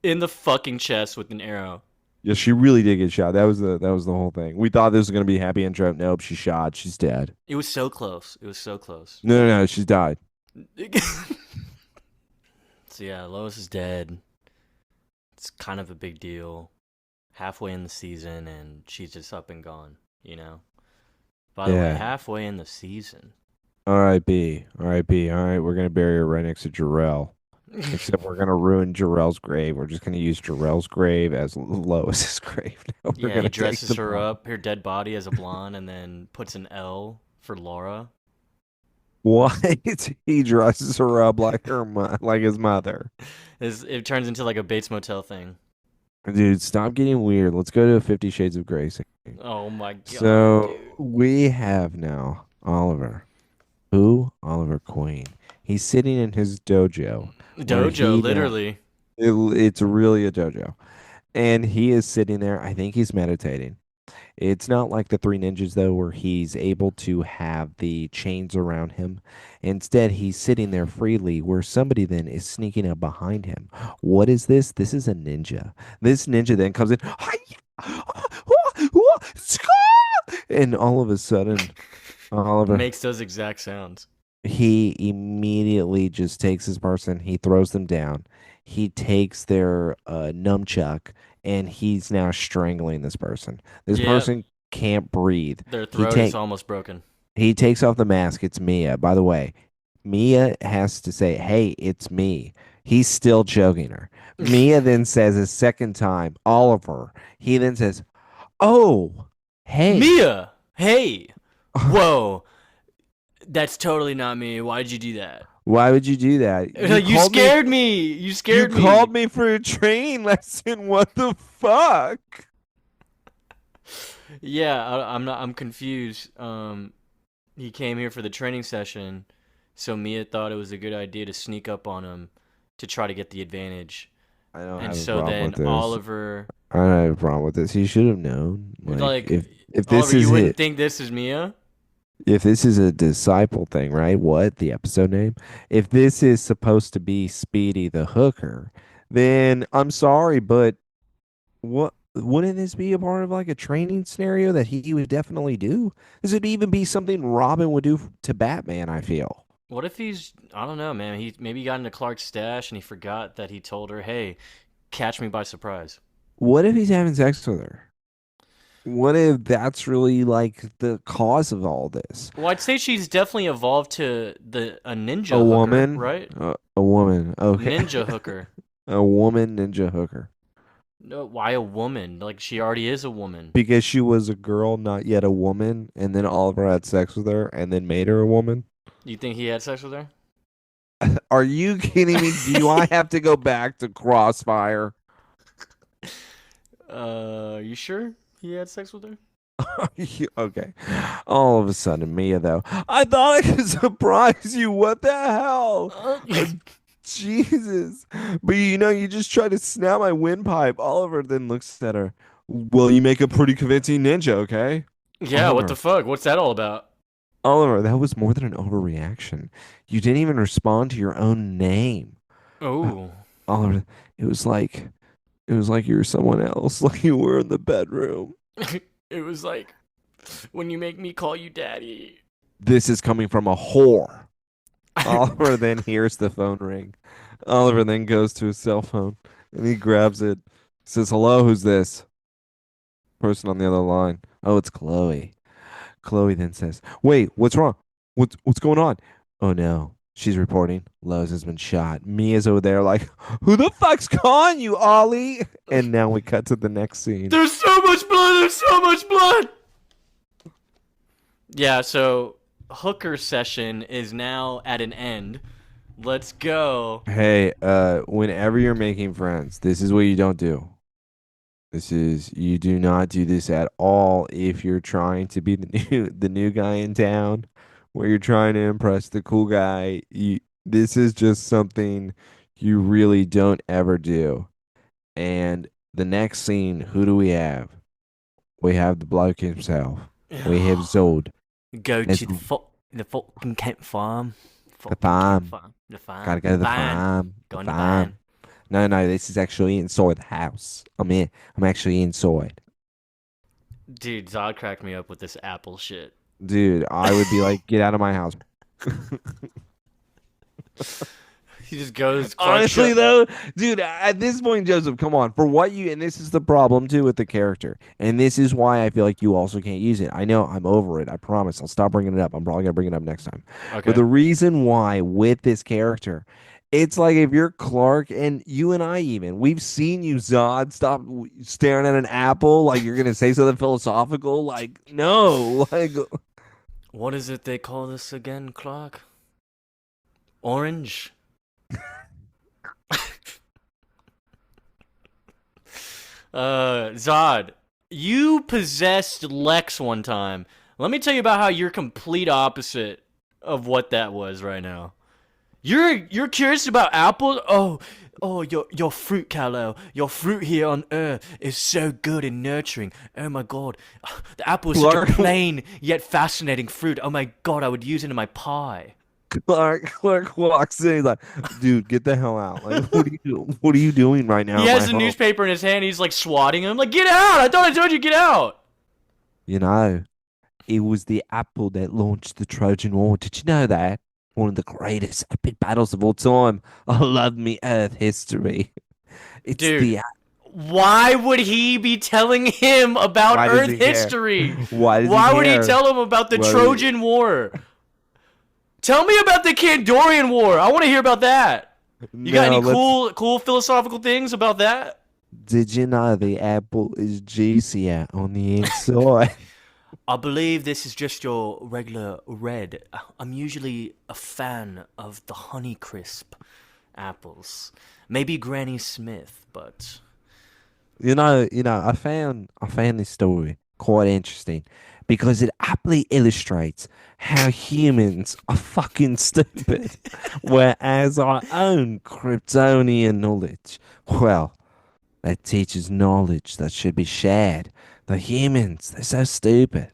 in the fucking chest with an arrow. Yeah, she really did get shot. That was the whole thing. We thought this was gonna be a happy intro. Nope, she's shot. She's dead. It was so close. It was so close. No, no, no, she's died. So yeah, Lois is dead. It's kind of a big deal. Halfway in the season, and she's just up and gone. You know. By the way, Yeah. halfway in the season. R.I.P. R.I.P. All right, we're gonna bury her right next to Jarrell. Except we're gonna ruin Jarrell's grave. We're just gonna use Jarrell's grave as Lois's grave. Now we're Yeah, he gonna take dresses the her bomb. up, her dead body as a blonde, and then puts an L for Laura. What? He dresses her up like like his mother. It turns into like a Bates Motel thing. Dude, stop getting weird. Let's go to 50 Shades of Grey scene. Oh my god, So dude. we have now Oliver. Who? Oliver Queen. He's sitting in his dojo where Dojo, he now literally. it's really a dojo. And he is sitting there. I think he's meditating. It's not like the Three Ninjas, though, where he's able to have the chains around him. Instead, he's sitting there freely, where somebody then is sneaking up behind him. What is this? This is a ninja. This ninja then comes in, and all of a sudden, Oliver, Makes those exact sounds. he immediately just takes his person, he throws them down, he takes their nunchuck, and he's now strangling this person. This Yep. person can't breathe. Their He throat is take almost broken. he takes off the mask. It's Mia. By the way, Mia has to say, "Hey, it's me." He's still choking her. Mia then says a second time, "Oliver." He then says, "Oh, hey." Mia! Hey! Whoa. That's totally not me. Why'd you do that? Why would you do that? You scared me! You You scared called me! me for a training lesson. What the fuck? Yeah, I'm not. I'm confused. He came here for the training session, so Mia thought it was a good idea to sneak up on him to try to get the advantage. I don't And have a so problem with then this. Oliver, I don't have a problem with this. He should have known. Like like, if this Oliver, you is wouldn't it, think this is Mia? if this is a disciple thing, right? What the episode name? If this is supposed to be Speedy the hooker, then I'm sorry, but what wouldn't this be a part of like a training scenario that he would definitely do? This would even be something Robin would do to Batman, I feel. What if he's, I don't know, man. He maybe got into Clark's stash and he forgot that he told her, hey, catch me by surprise. What if he's having sex with her? What if that's really like the cause of all this? Well, I'd say she's definitely evolved to a A ninja hooker, woman? right? A woman. Okay. Ninja hooker. A woman ninja hooker. No, why a woman? Like, she already is a woman. Because she was a girl, not yet a woman, and then Oliver had sex with her and then made her a woman. You think he had sex with her? Are you kidding me? Do I have to go back to Crossfire? You sure he had sex with her? Okay. All of a sudden, Mia, though. I thought I could surprise you. What the hell? Jesus. But you just tried to snap my windpipe. Oliver then looks at her. Well, you make a pretty convincing ninja, okay? Yeah, what the Oliver. fuck? What's that all about? Oliver, that was more than an overreaction. You didn't even respond to your own name. Oh. Oliver, it was like you were someone else, like you were in the bedroom. It was like when you make me call you daddy. This is coming from a whore. Oliver then hears the phone ring. Oliver then goes to his cell phone and he grabs it. Says, "Hello, who's this?" Person on the other line. Oh, it's Chloe. Chloe then says, "Wait, what's wrong? What's going on?" Oh no. She's reporting Lowe's has been shot. Mia's over there like, "Who the fuck's calling you, Ollie?" And now we cut to the next scene. There's so much blood. There's so much blood. Yeah, so hooker session is now at an end. Let's go. Hey, whenever you're making friends, this is what you don't do. You do not do this at all if you're trying to be the new guy in town, where you're trying to impress the cool guy. This is just something you really don't ever do. And the next scene, who do we have? We have the bloke himself. We have Zod. Go Let's to the fucking camp farm. the Fucking camp farm. farm. The farm. Gotta go to the Van. farm. Go The on the farm. van. No, no, this is actually inside the house. I'm actually inside. Dude, Zod cracked me up with this apple shit. Dude, I would be like, get out of my house. He just goes, Clark Honestly, show. though, dude, at this point, Joseph, come on. For what you, and this is the problem too with the character, and this is why I feel like you also can't use it. I know I'm over it. I promise. I'll stop bringing it up. I'm probably gonna bring it up next time. But Okay. the reason why with this character, it's like if you're Clark and you and I even, we've seen you, Zod, stop staring at an apple like you're gonna say something philosophical. Like, no, like, What is it they call this again, Clark? Orange? Zod, you possessed Lex one time. Let me tell you about how you're complete opposite of what that was right now. You're curious about apples? Oh, your fruit, Callow. Your fruit here on Earth is so good and nurturing. Oh my god, the apple is such a Clark, plain yet fascinating fruit. Oh my god, I would use it in my pie. Clark walks in. He's like, dude, get the hell out. Like, what are you doing right now He in my has a home? newspaper in his hand. He's like swatting him. Like, get out! I thought I told you get out. You know, it was the apple that launched the Trojan War. Did you know that? One of the greatest epic battles of all time. I love me Earth history. It's Dude, the why would he be telling him about Why does Earth he care? history? Why does he Why would he care? tell him about the Well, Trojan War? Tell me about the Kandorian War. I want to hear about that. You got no, any let's. cool philosophical things about that? Did you know the apple is juicier on the inside? I believe this is just your regular red. I'm usually a fan of the Honeycrisp apples. Maybe Granny Smith, but I found this story quite interesting because it aptly illustrates how humans are fucking stupid, whereas our own Kryptonian knowledge, well, that teaches knowledge that should be shared. The humans, they're so stupid.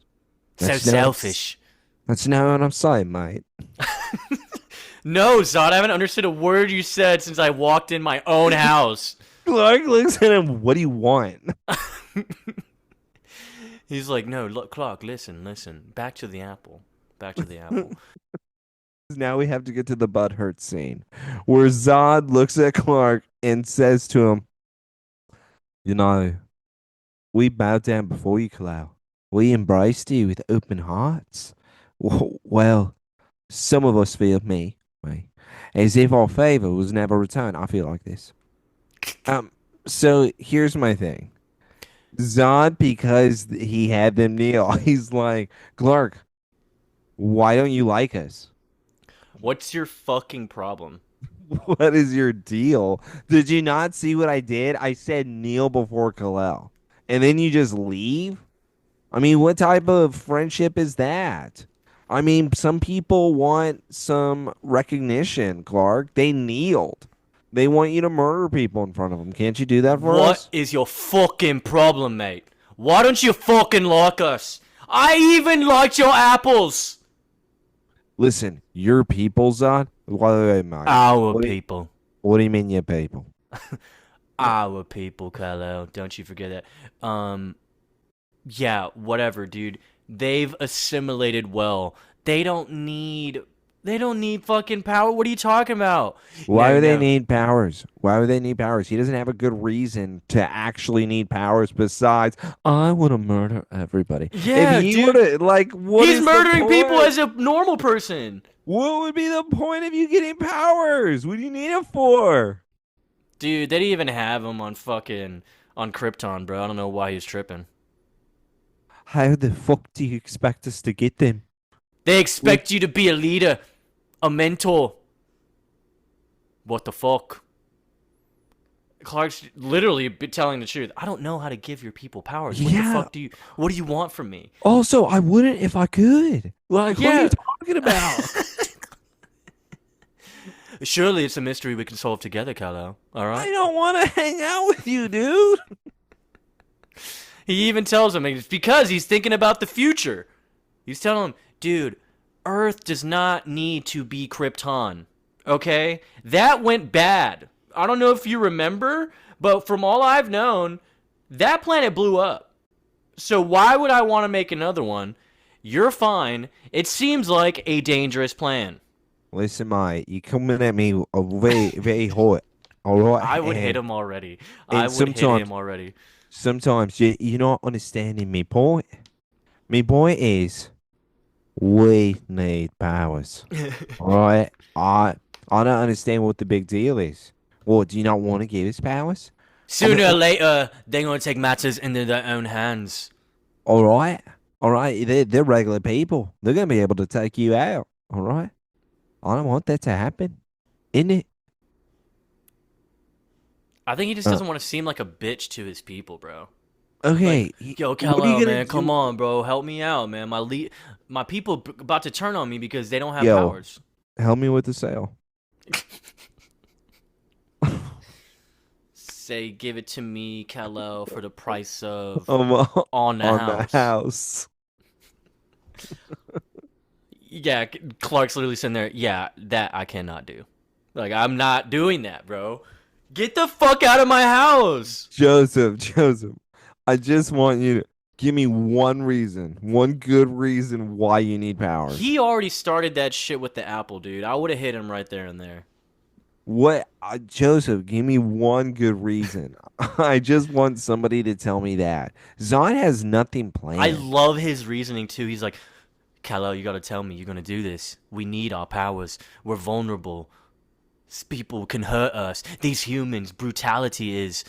so That's no, selfish. that's not what I'm saying, mate. No, Zod, I haven't understood a word you said since I walked in my own house. Clark looks at him. What do you want? He's like, no, look, Clark, listen. Back to the apple. Back to the apple. Now we have to get to the butthurt scene where Zod looks at Clark and says to him, You know, we bowed down before you, Kalau. We embraced you with open hearts. Well, some of us feel me, as if our favor was never returned. I feel like this. Um, so here's my thing. Zod, because he had them kneel, he's like, Clark, why don't you like us? What's your fucking problem? What is your deal? Did you not see what I did? I said kneel before Kal-El. And then you just leave? I mean, what type of friendship is that? I mean, some people want some recognition, Clark. They kneeled. They want you to murder people in front of them. Can't you do that for What us? is your fucking problem, mate? Why don't you fucking like us? I even liked your apples. Listen, your people, Zod. Wait, mate. Our people. What do you mean, your people? Our people, Kylo. Don't you forget that. Yeah, whatever, dude. They've assimilated well. They don't need fucking power. What are you talking about? Why No, do they no. need powers? Why would they need powers? He doesn't have a good reason to actually need powers besides, I want to murder everybody. If Yeah, he were dude. to, like, what He's is the murdering people point? as a normal person. What would be the point of you getting powers? What do you need it for? Dude, they didn't even have him on Krypton, bro. I don't know why he's tripping. How the fuck do you expect us to get them? They We expect you to be a leader, a mentor. What the fuck? Clark's literally telling the truth. I don't know how to give your people powers. What the Yeah. fuck what do you want from me? Also, I wouldn't if I could. Like, what are you Yeah. talking about? Surely it's a mystery we can solve together, Kalo. All I right? don't want to hang out with you, dude. He even tells him it's because he's thinking about the future. He's telling him, dude, Earth does not need to be Krypton. Okay? That went bad. I don't know if you remember, but from all I've known, that planet blew up. So why would I want to make another one? You're fine. It seems like a dangerous plan. Listen, mate, you're coming at me very, very hot. All right, I would hit him already. I and would hit him already. sometimes you're not understanding me point. My point is, we need powers. All right, I don't understand what the big deal is. What, do you not want to give us powers? I mean, Sooner or later, they're going to take matters into their own hands. all right, all right, they're regular people. They're gonna be able to take you out. All right, I don't want that to happen, isn't it? I think he just Uh, doesn't want to seem like a bitch to his people, bro. Like, okay, yo, what are you Kal-El, gonna man, come do? on, bro, help me out, man. My people about to turn on me because they don't have Yo, powers. help me with the sale. Say, give it to me, Kal-El, for the price of Um, on the on the house. house. Yeah, Clark's literally sitting there. Yeah, that I cannot do. Like, I'm not doing that, bro. Get the fuck out of my house. Joseph, I just want you to give me one reason, one good reason why you need powers. He already started that shit with the apple, dude. I would have hit him right there and there. What, Joseph, give me one good reason. I just want somebody to tell me that. Zod has nothing I planned. love his reasoning too. He's like, Kal-El, you gotta tell me you're gonna do this. We need our powers. We're vulnerable. People can hurt us. These humans, brutality is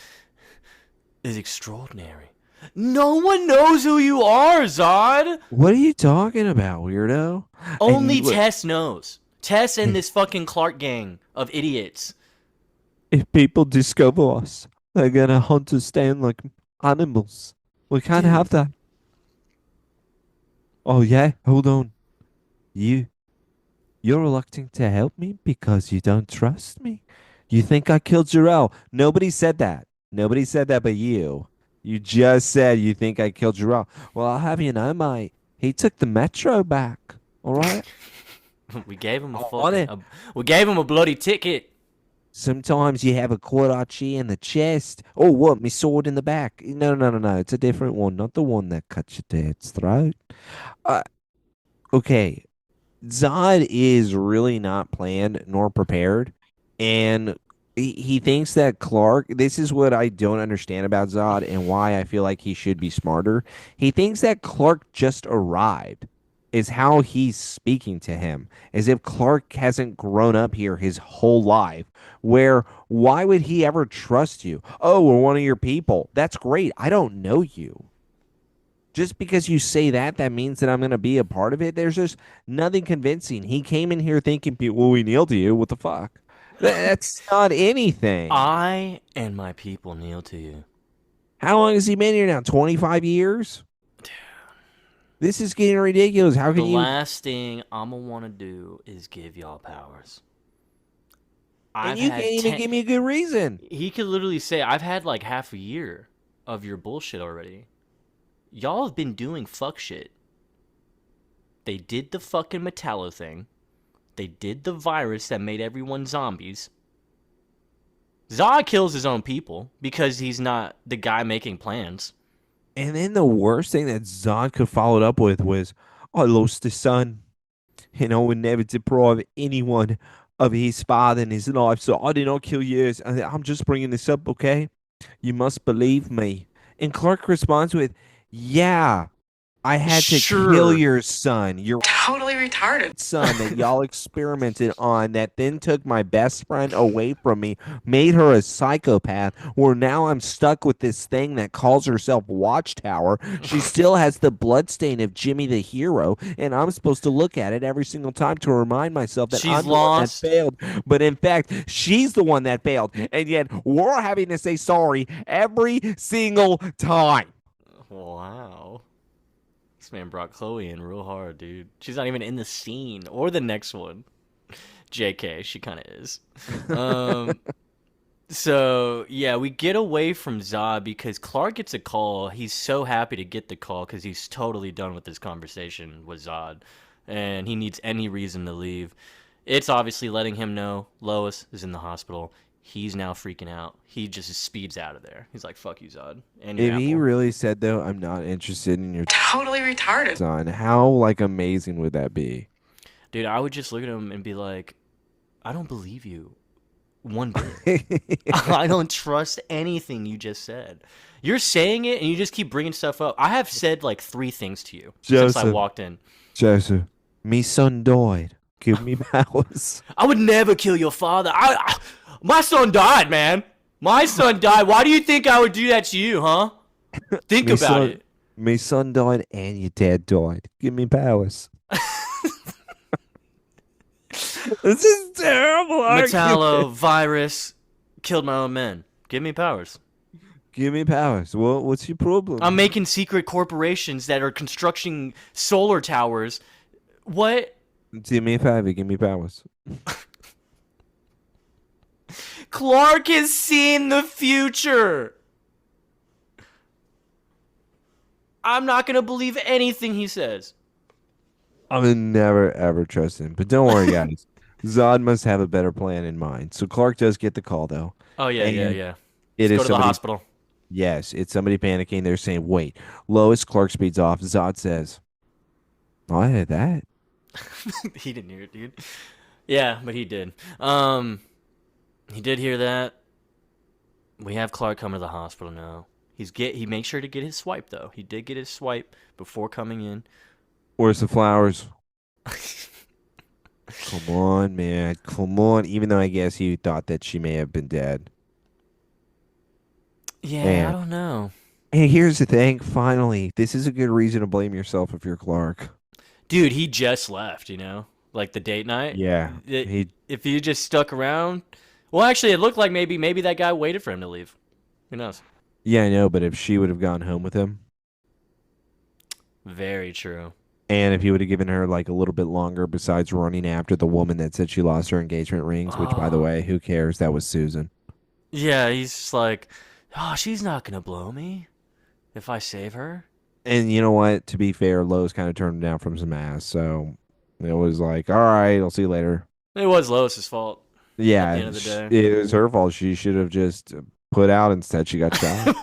extraordinary. No one knows who you are, Zod. What are you talking about, weirdo? And Only look, Tess knows. Tess and if, this fucking Clark gang of idiots. if people discover us, they're gonna hunt us down like animals. We can't Dude, have that. Oh yeah, hold on. You You're reluctant to help me because you don't trust me. You think I killed Jarrell. Nobody said that. Nobody said that but you. You just said you think I killed Jarrell. Well, I'll have you know, mate. He took the metro back. All right? we gave him a On fucking it. we gave him a bloody ticket. Sometimes you have a Quadachi in the chest. Oh, what? Me sword in the back. No. It's a different one, not the one that cut your dad's throat. Uh, okay. Zod is really not planned nor prepared. And he thinks that Clark, this is what I don't understand about Zod and why I feel like he should be smarter. He thinks that Clark just arrived, is how he's speaking to him, as if Clark hasn't grown up here his whole life. Where why would he ever trust you? Oh, we're one of your people. That's great. I don't know you. Just because you say that, that means that I'm going to be a part of it. There's just nothing convincing. He came in here thinking, well, we kneel to you. What the fuck? That's not anything. I and my people kneel to you. How long has he been here now? 25 years? This is getting ridiculous. How The can you? last thing I'ma want to do is give y'all powers. And I've you can't had even 10. give me a good reason. He could literally say, I've had like half a year of your bullshit already. Y'all have been doing fuck shit. They did the fucking Metallo thing. They did the virus that made everyone zombies. Zod kills his own people because he's not the guy making plans. And then the worst thing that Zod could follow it up with was, I lost a son, and I would never deprive anyone of his father in his life, so I did not kill yours. I'm just bringing this up, okay? You must believe me. And Clark responds with, yeah, I had to kill Sure. your son, your Totally retarded. son that y'all experimented on, that then took my best friend away from me, made her a psychopath, where now I'm stuck with this thing that calls herself Watchtower. She still has the bloodstain of Jimmy the hero, and I'm supposed to look at it every single time to remind myself that She's I'm the one that lost. failed. But in fact, she's the one that failed. And yet we're having to say sorry every single time. Wow. This man brought Chloe in real hard, dude. She's not even in the scene or the next one. JK, she kind of is. Um, so, yeah, we get away from Zod because Clark gets a call. He's so happy to get the call because he's totally done with this conversation with Zod. And he needs any reason to leave. It's obviously letting him know Lois is in the hospital. He's now freaking out. He just speeds out of there. He's like, "Fuck you, Zod, and your If he apple." really said though, I'm not interested in your Totally retarded. son, how like amazing would that be? Dude, I would just look at him and be like, "I don't believe you one bit. I don't trust anything you just said. You're saying it and you just keep bringing stuff up. I have said like 3 things to you since I Joseph, walked in. Joseph, me son died. Give me powers. I would never kill your father. My son died, man. My son died. Why do you think I would do that to you, huh? Think Me about son, it. me son died and your dad died. Give me powers. This is terrible argument. Metallo virus killed my own men. Give me powers. Give me powers. Well, what's your problem? I'm making secret corporations that are constructing solar towers. What? Give me a favor. Give me powers. Clark has seen the future. I'm not going to believe anything he says. I would never ever trust him. But don't worry, guys. Zod must have a better plan in mind. So Clark does get the call though, Oh, yeah, and yeah, yeah. it Let's go is to the somebody. hospital. Yes, it's somebody panicking. They're saying, "Wait." Lois Clark speeds off. Zod says, "Oh, I heard that." He didn't hear it, dude. Yeah, but he did. He did hear that. We have Clark coming to the hospital now. He makes sure to get his swipe though. He did get his swipe before coming in. Where's the flowers? Come on, man. Come on. Even though I guess he thought that she may have been dead. Yeah, I Man. don't know. Hey, here's the thing. Finally, this is a good reason to blame yourself if you're Clark. Dude, he just left, you know? Like the date night. Yeah. If he just stuck around. Well, actually, it looked like maybe that guy waited for him to leave. Who knows? Yeah, I know, but if she would have gone home with him, Very true. and if he would have given her like a little bit longer besides running after the woman that said she lost her engagement rings, which by the Oh. way, who cares? That was Susan. Yeah, he's just like, oh, she's not gonna blow me if I save her. And you know what? To be fair, Lowe's kind of turned him down from some ass, so it was like, all right, I'll see you later. It was Lois's fault at Yeah, the end of the day. it was her fault. She should have just put out. Instead, she got shot.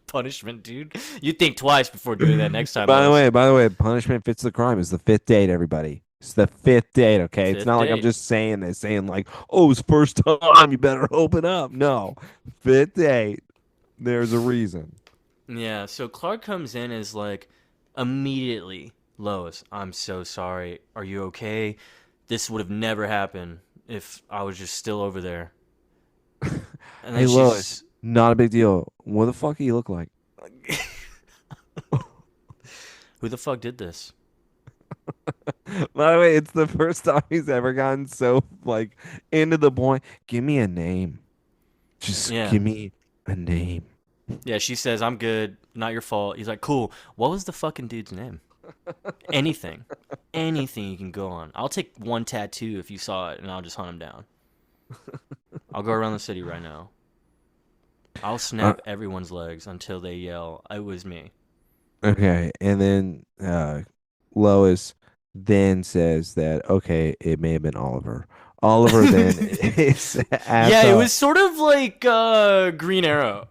Punishment, dude. You think twice before doing that next time. By the way, punishment fits the crime. It's the fifth date, everybody. It's the fifth date, okay? It's Fifth not like I'm date. just saying this, saying like, oh, it's first time, you better open up. No. Fifth date. There's a reason. Yeah, so Clark comes in as like immediately, Lois, I'm so sorry. Are you okay? This would have never happened if I was just still over there. And Hey, then Lois, not a big deal. What the fuck do you look like? who the fuck did this? By the way, it's the first time he's ever gotten so like into the point. Give me a name. Just Yeah. give me a name. Yeah, she says, I'm good. Not your fault. He's like, cool. What was the fucking dude's name? Anything. Anything you can go on. I'll take one tattoo if you saw it, and I'll just hunt him down. I'll go around the city right now. I'll snap everyone's legs until they yell, it was me. Okay, and then Lois then says that okay, it may have been Oliver. Oliver then is at Yeah, it the was sort of like Green Arrow.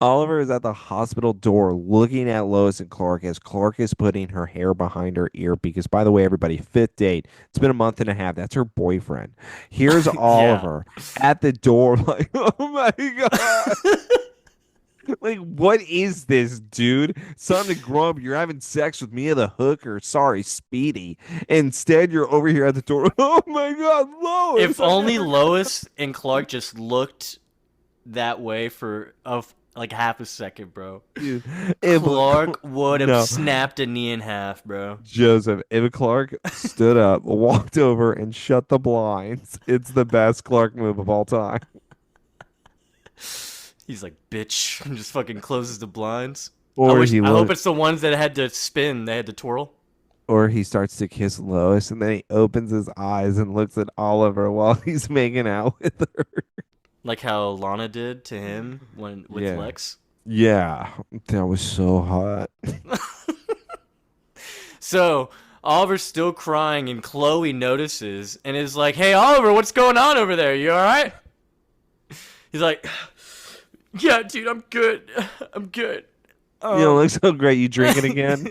Oliver is at the hospital door looking at Lois and Clark as Clark is putting her hair behind her ear because by the way, everybody, fifth date. It's been a month and a half. That's her boyfriend. Here's Yeah. Oliver at the door like, oh my God. Like, what is this, dude? It's time to grow up. You're having sex with Mia the hooker. Sorry, Speedy. Instead, you're over here at the door. Oh my God, Lois! If only Lois and Clark just looked that way for like half a second, bro. Dude, if Clark would have No. snapped a knee in half, bro. Joseph, if Clark stood up, walked over, and shut the blinds, it's the best Clark move of all time. He's like, bitch, and just fucking closes the blinds. Or I he hope it's the ones that had to spin, they had to twirl. or he starts to kiss Lois, and then he opens his eyes and looks at Oliver while he's making out with her. Like how Lana did to him with Yeah. Lex. Yeah, that was so hot. So, Oliver's still crying, and Chloe notices and is like, "Hey, Oliver, what's going on over there? You all right?" He's like, "Yeah, dude, I'm good. I'm good." You know, it looks so great. You drinking again?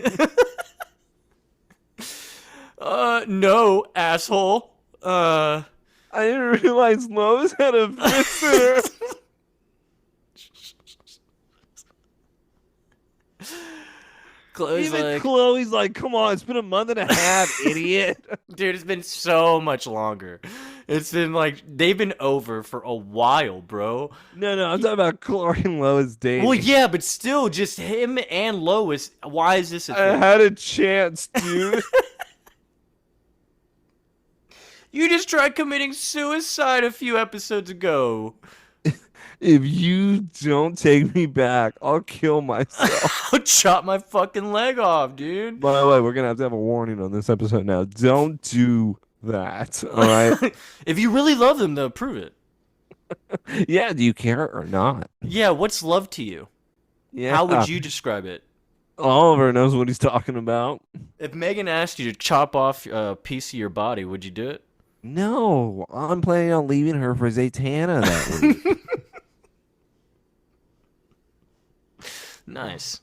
No, asshole. I didn't realize Lois had a visitor. Chloe's Even like, Chloe's like, come on, it's been a month and a half, idiot. dude, it's been so much longer. It's been like they've been over for a while, bro. No, I'm talking about Clark and Lois Well, dating. yeah, but still, just him and Lois. Why is this a I thing? had a chance, dude. You just tried committing suicide a few episodes ago. If you don't take me back, I'll kill myself. I'll chop my fucking leg off, dude. By the way, we're gonna have to have a warning on this episode now. Don't do that. All right. If you really love them, though, prove it. Yeah, do you care or not? Yeah, what's love to you? Yeah. How would you describe it? Oliver knows what he's talking about. If Megan asked you to chop off a piece of your body, would you do it? No, I'm planning on leaving her for Zatanna that week. Nice.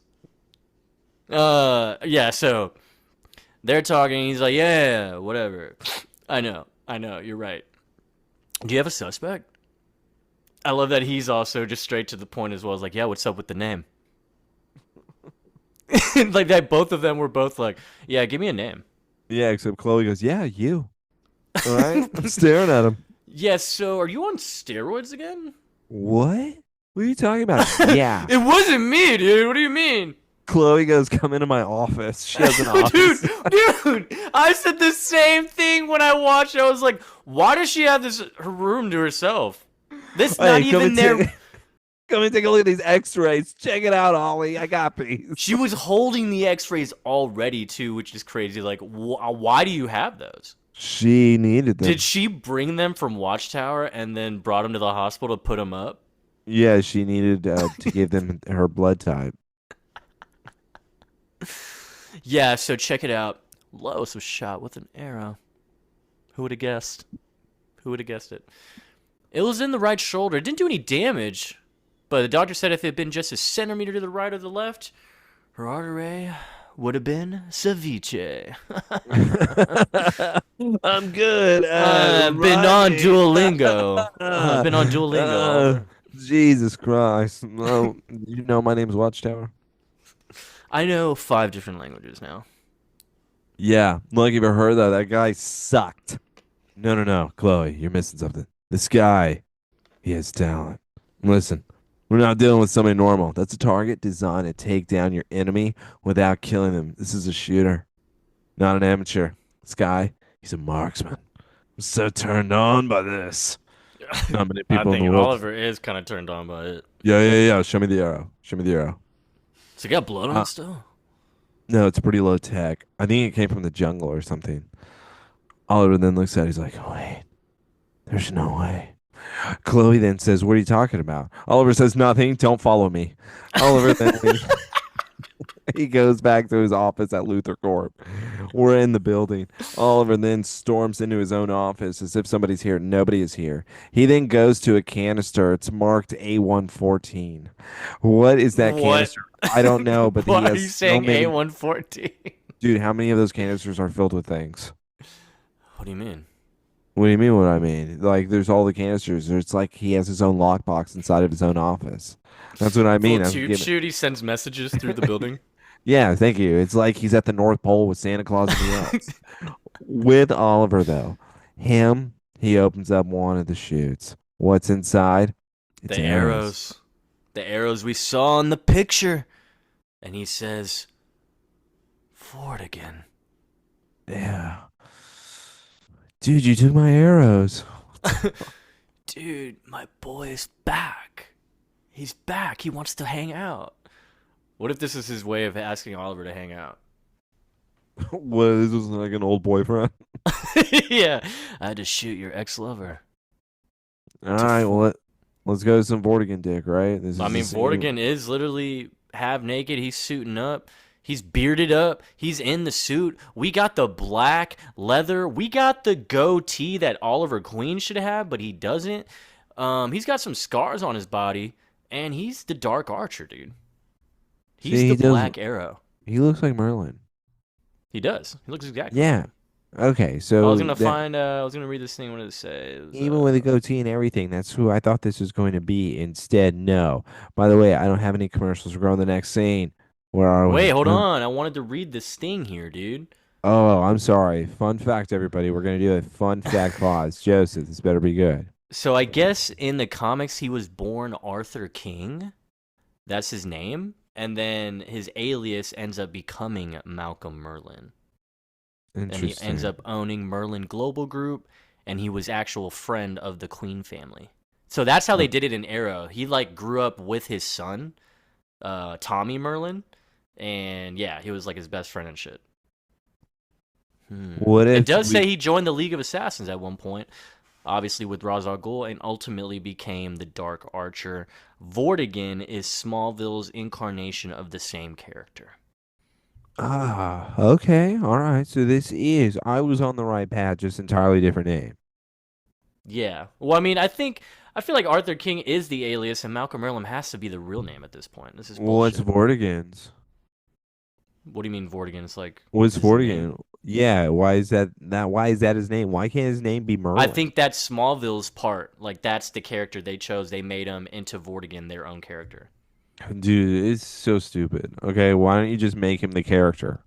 Yeah, so they're talking. He's like, yeah, whatever. I know, you're right. Do you have a suspect? I love that he's also just straight to the point as well. As like, yeah, what's up with the name? Like that, both of them were both like, yeah, give me a name. Yeah, except Chloe goes, yeah, you. All right. I'm staring at him. Yeah, so are you on steroids again? What? What are you talking about? Yeah. It wasn't me, dude. What do you mean? Chloe goes, come into my office. She has an office. Dude, I said the same thing when I watched it. I was like, why does she have her room to herself? This not Hey, come even and their. come and take a look at these X-rays. Check it out, Ollie. I got these. She was holding the X-rays already too, which is crazy. Like, why do you have those? She needed them. Did she bring them from Watchtower and then brought them to the hospital to put them up? Yeah, she needed to give them her blood type. Yeah, so check it out. Lois was shot with an arrow. Who would have guessed? Who would have guessed it? It was in the right shoulder. It didn't do any damage, but the doctor said if it had been just a centimeter to the right or the left, her artery would have been ceviche. I'm good. Been on Duolingo. Been on Duolingo. Jesus Christ. No, you know my name's Watchtower. I know 5 different languages now. Yeah. Look, you've heard that. That guy sucked. No. Chloe, you're missing something. This guy, he has talent. Listen, we're not dealing with somebody normal. That's a target designed to take down your enemy without killing them. This is a shooter, not an amateur. This guy, he's a marksman. I'm so turned on by this. Not many I people in think the world. Oliver is kind of turned on by it. Yeah. Show me the arrow. Show me the arrow. So he got blood on it still? No, it's pretty low tech. I think it came from the jungle or something. Oliver then looks at it. He's like, oh, wait, there's no way. Chloe then says, what are you talking about? Oliver says, nothing. Don't follow me. Oliver then he goes back to his office at Luther Corp. We're in the building. Oliver then storms into his own office as if somebody's here. Nobody is here. He then goes to a canister. It's marked A114. What is that What? canister? I don't know, but Why he has are you saying so many... A114? Dude, how many of those canisters are filled with things? What do you mean? What do you mean what I mean? Like, there's all the canisters. It's like he has his own lockbox inside of his own office. That's what I mean. Little I'm tube giving... shoot, he sends messages through the building. Yeah, thank you. It's like he's at the North Pole with Santa Claus and the elves. With Oliver, though, he opens up one of the chutes. What's inside? It's The arrows. The arrows we saw in the picture. And he says, Vordigan. Yeah. Dude, you took my arrows. Dude, my boy's back. He's back. He wants to hang out. What if this is his way of asking Oliver to hang out? What, this was like an old boyfriend? Yeah. I had to shoot your ex-lover. All right, well, let's go to some Vordigan dick, right? I mean, Vordigan is literally half naked. He's suiting up. He's bearded up. He's in the suit. We got the black leather. We got the goatee that Oliver Queen should have, but he doesn't. He's got some scars on his body, and he's the Dark Archer, dude. He's See, the he does. Black Arrow. He looks like Merlin. He does. He looks exactly like Yeah. him. Okay, I was so gonna that find. I was gonna read this thing. What did it say? It was, even with a goatee and everything, that's who I thought this was going to be. Instead, no. By the way, I don't have any commercials. We're going to the next scene. Where are wait, we? hold on. I wanted to read this thing here, dude. Oh, I'm sorry. Fun fact, everybody. We're going to do a fun fact pause. Joseph, this better be good. So I guess in the comics he was born Arthur King. That's his name, and then his alias ends up becoming Malcolm Merlin. And he ends Interesting. up owning Merlin Global Group, and he was actual friend of the Queen family. So that's how Uh, they did it in Arrow. He like grew up with his son, Tommy Merlin, and yeah, he was like his best friend and shit. What It if does we? say he joined the League of Assassins at one point, obviously with Ra's al Ghul, and ultimately became the Dark Archer. Vordigan is Smallville's incarnation of the same character. Ah, okay. All right. So this is, I was on the right path, just entirely different name. Yeah. Well, I mean, I feel like Arthur King is the alias, and Malcolm Merlin has to be the real name at this point. This is What's bullshit. Vortigans? What do you mean Vortigan? It's like What's his name. Vortigan? Yeah, why is that his name? Why can't his name be I Merlin? think that's Smallville's part. Like that's the character they chose. They made him into Vortigan, their own character. Dude, it's so stupid. Okay, why don't you just make him the character?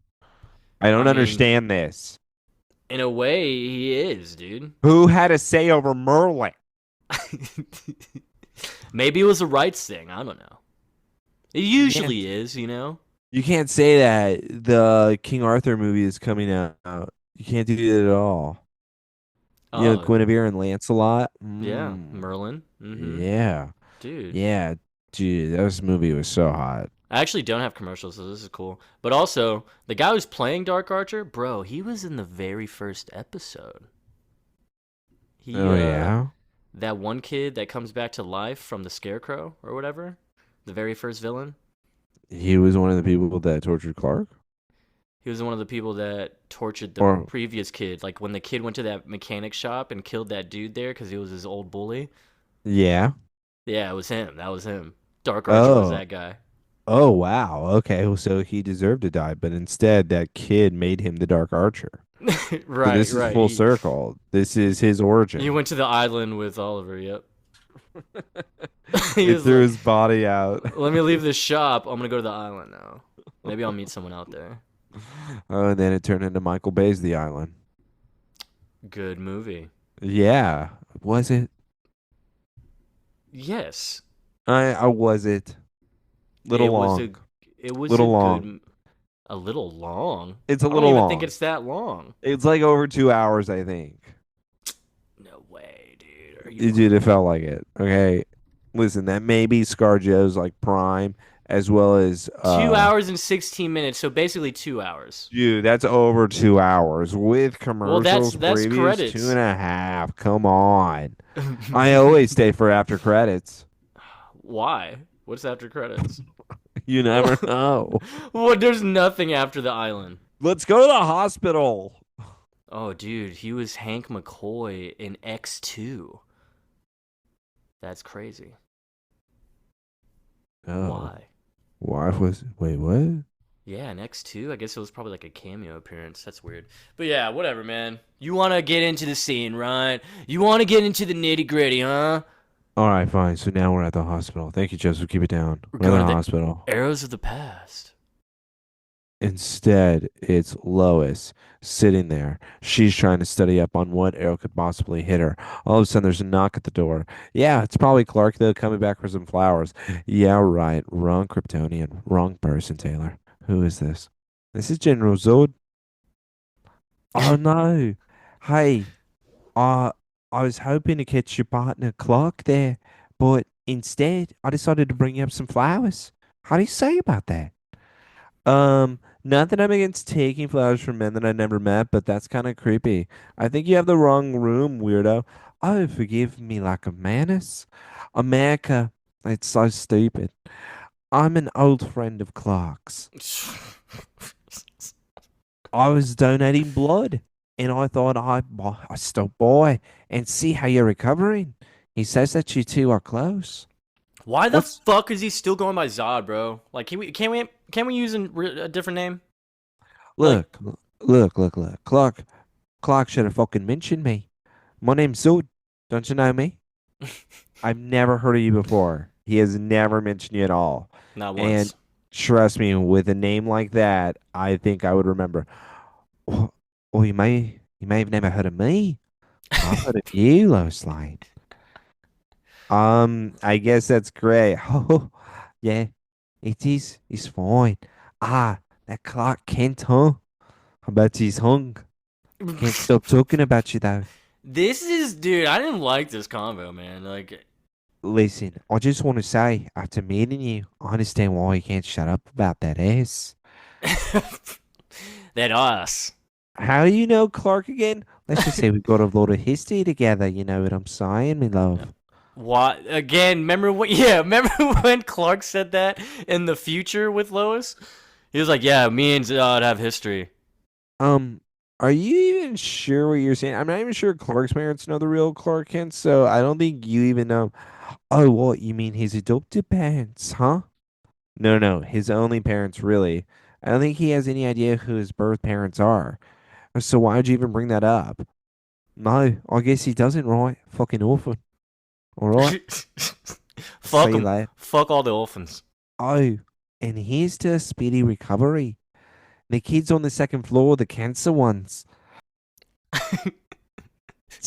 I I don't mean, understand this. in a way, he is, dude. Who had a say over Merlin? Maybe it was a rights thing. I don't know. It You can't usually is, you know. you can't say that. The King Arthur movie is coming out. You can't do that at all. You know, Oh, Guinevere and Lancelot. yeah, Merlin. Yeah. Dude. Yeah. Dude, this movie was so hot. I actually don't have commercials, so this is cool. But also, the guy who's playing Dark Archer, bro, he was in the very first episode. He Oh yeah. that one kid that comes back to life from the Scarecrow or whatever, the very first villain. He was one of the people that tortured Clark? He was one of the people that tortured the Or previous kid. Like when the kid went to that mechanic shop and killed that dude there because he was his old bully. yeah. Yeah, it was him. That was him. Dark Archer was Oh. that guy. Oh wow. Okay. Well, so he deserved to die, but instead that kid made him the Dark Archer. So Right, this is right. full circle. This is his He origin. went to the island with Oliver. Yep. He He was threw like, his body out. "Let me leave this shop. I'm gonna go to the island now. Maybe I'll meet someone out there." Oh, and then it turned into Michael Bay's The Island. Good movie. Yeah. Was it? Yes, I was it. Little it was long. a it was a Little long. good, a little long. It's a I don't little even think long. it's that long. It's like over 2 hours, I think. No way, dude. Are you Dude, it lying? felt like it. Okay. Listen, that may be ScarJo's like prime as well as 2 hours and 16 minutes. So basically 2 hours. dude, that's over 2 hours with Well, that's commercials that's previous two credits. and a half. Come on. I always stay for after credits. Why? What's after credits? You never know. What? There's nothing after the island. Let's go to the hospital. Oh, dude, he was Hank McCoy in X2. That's crazy. Oh, Why? why was wait, what? Yeah, in X2, I guess it was probably like a cameo appearance. That's weird. But yeah, whatever, man. You want to get into the scene, right? You want to get into the nitty gritty, huh? All right, fine. So now we're at the hospital. Thank you, Joseph. Keep it down. We're We're at going the to the hospital. Arrows of the Past. Instead, it's Lois sitting there. She's trying to study up on what arrow could possibly hit her. All of a sudden, there's a knock at the door. Yeah, it's probably Clark, though, coming back for some flowers. Yeah, right. Wrong Kryptonian. Wrong person, Taylor. Who is this? This is General Zod. Oh, no. Hey, I, I was hoping to catch your partner, Clark, there, but instead, I decided to bring you up some flowers. How do you say about that? Not that I'm against taking flowers from men that I never met, but that's kind of creepy. I think you have the wrong room, weirdo. Oh, forgive me, like a menace. America, it's so stupid. I'm an old friend of Clark's. I was donating blood, and I thought I stop by and see how you're recovering. He says that you two are close. Why the What's fuck is he still going by Zod, bro? Like, can we use a different name? Like, look, look. Clark should have fucking mentioned me. My name's Zoot. Don't you know me? I've never heard of you before. He has never mentioned you at all. not And once. trust me, with a name like that, I think I would remember. Oh, you may have never heard of me. I've heard of you, Lois Lane. I guess that's great. Oh, yeah, it is. It's fine. Ah, that Clark Kent, huh? I bet he's hung. Can't stop talking about you though. This is, dude. I didn't like this combo, man. Like, Listen, I just want to say, after meeting you, I understand why you can't shut up about that ass. that us. How do you know Clark again? Let's just say we've got a lot of history together. You know what I'm saying, me love? What again? Remember what? Yeah, remember when Clark said that in the future with Lois? He was like, "Yeah, me and Zod have history." Um, are you even sure what you're saying? I'm not even sure Clark's parents know the real Clark Kent, so I don't think you even know. Oh, what? You mean his adopted parents, huh? No, his only parents, really. I don't think he has any idea who his birth parents are. So why would you even bring that up? No, I guess he doesn't, right? Fucking orphan. All right. Fuck See you them. later. Fuck all the orphans. Oh, and here's to a speedy recovery. The kids on the second floor, the cancer ones,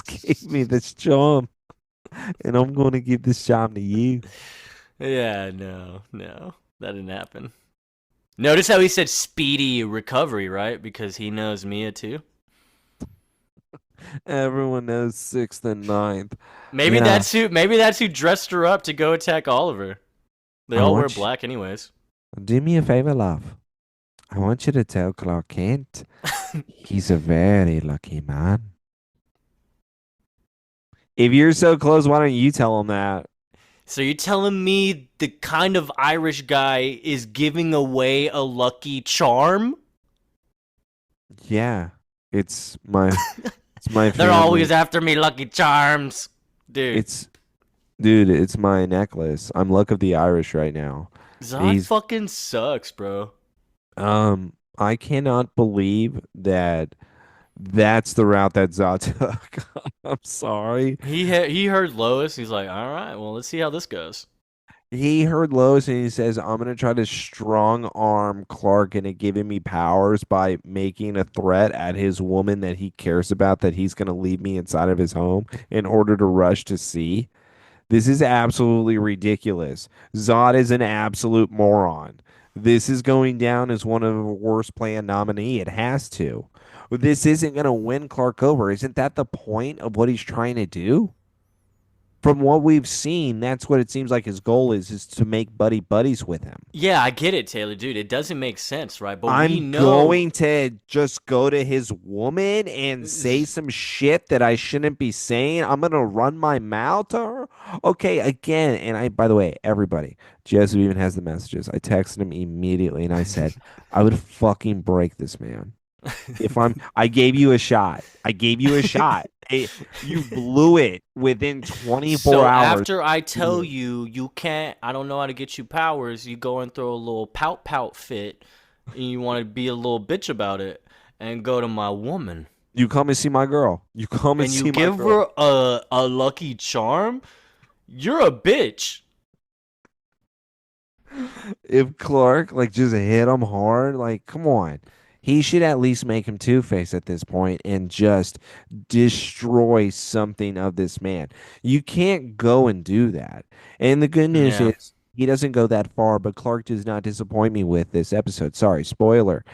gave me this charm, and I'm going to give this charm to you. Yeah, no, that didn't happen. Notice how he said speedy recovery, right? Because he knows Mia too. Everyone knows sixth and ninth. Maybe You know, that's who. Maybe that's who dressed her up to go attack Oliver. They I all wear want black, anyways. you, do me a favor, love. I want you to tell Clark Kent he's a very lucky man. If you're so close, why don't you tell him that? So you're telling me the kind of Irish guy is giving away a lucky charm? Yeah, it's my it's my They're always family. after me, lucky charms, dude. It's dude, it's my necklace. I'm luck of the Irish right now. Zod He's fucking sucks, bro. I cannot believe that that's the route that Zod took. I'm sorry. He heard Lois. He's like, all right, well, let's see how this goes. He heard Lois and he says, I'm gonna try to strong arm Clark into giving me powers by making a threat at his woman that he cares about that he's gonna leave me inside of his home in order to rush to see. This is absolutely ridiculous. Zod is an absolute moron. This is going down as one of the worst plan nominee. It has to. This isn't going to win Clark over. Isn't that the point of what he's trying to do? From what we've seen, that's what it seems like his goal is to make buddies with him. Yeah, I get it, Taylor, dude. It doesn't make sense, right? But we I'm know. going to just go to his woman and say some shit that I shouldn't be saying. I'm going to run my mouth to her. Okay, again, and by the way, everybody, Joseph even has the messages. I texted him immediately and I said, I would fucking break this man. I gave you a shot. I gave you a shot. You blew it within 24 So hours. after I tell you you can't, I don't know how to get you powers, you go and throw a little pout fit, and you want to be a little bitch about it, and go to my woman, You come and see my girl. You come and and you see my give girl. her a lucky charm. You're a bitch. If Clark like just hit him hard, like come on. He should at least make him Two-Face at this point and just destroy something of this man. You can't go and do that. And the good news Yeah. is he doesn't go that far, but Clark does not disappoint me with this episode. Sorry, spoiler.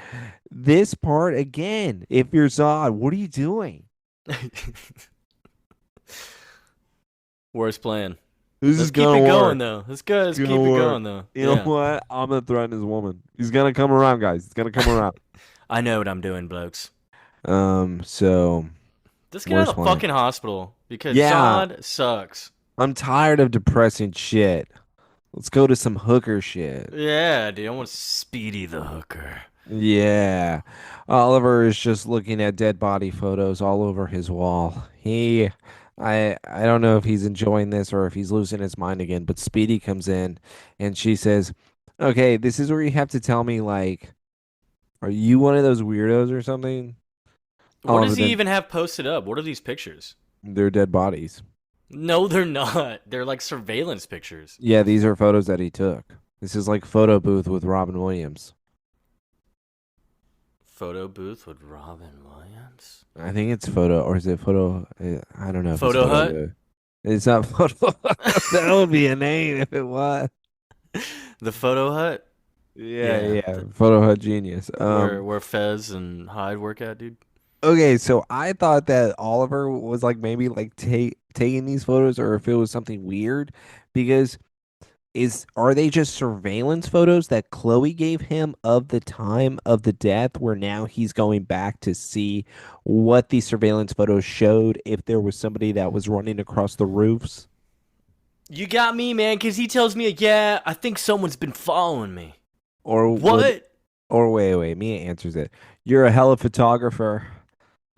This part again, if you're Zod, what are you doing? Worst plan. This is Let's keep it gonna going work. though. Let's go. Let's It's gonna keep it work. going though. You know Yeah. what? I'm gonna threaten his woman. He's gonna come around, guys. He's gonna come around. I know what I'm doing, blokes. So Let's get out worst of the plan. fucking hospital because Yeah, Zod sucks. I'm tired of depressing shit. Let's go to some hooker shit. Yeah, dude, I want Speedy the hooker. Yeah. Oliver is just looking at dead body photos all over his wall. I don't know if he's enjoying this or if he's losing his mind again, but Speedy comes in and she says, "Okay, this is where you have to tell me like, are you one of those weirdos or something?" What Oliver does he then even have posted up? What are these pictures? they're dead bodies. No, they're not. They're like surveillance pictures. Yeah, these are photos that he took. This is like photo booth with Robin Williams. Photo booth with Robin Williams. I think it's photo, or is it photo? I don't know if it's Photo photo hut. booth. It's not photo. That would be a name if it was. The photo hut. Yeah, Yeah, yeah. Photo hut genius. where Fez and Hyde work at, dude. Okay, so I thought that Oliver was like maybe like taking these photos, or if it was something weird, because are they just surveillance photos that Chloe gave him of the time of the death, where now he's going back to see what these surveillance photos showed, if there was somebody that was running across the roofs, You got me, man, because he tells me, yeah, I think someone's been following me. or what? What? Or wait, Mia answers it. You're a hell of a photographer.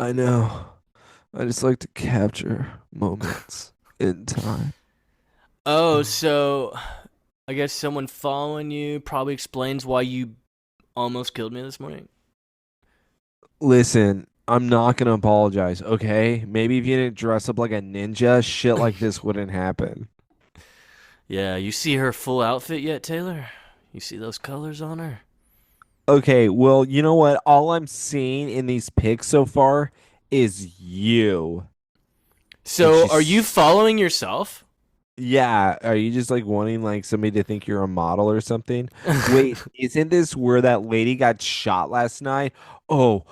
I know. I just like to capture moments in time. Oh, so I guess someone following you probably explains why you almost killed me this morning. Listen, I'm not gonna apologize, okay? Maybe if you didn't dress up like a ninja, shit like this wouldn't happen. Yeah, you see her full outfit yet, Taylor? You see those colors on her? Okay, well, you know what? All I'm seeing in these pics so far is you. And So, are you she's following yourself? Yeah, are you just like wanting like somebody to think you're a model or something? Wait, isn't this where that lady got shot last night? Oh,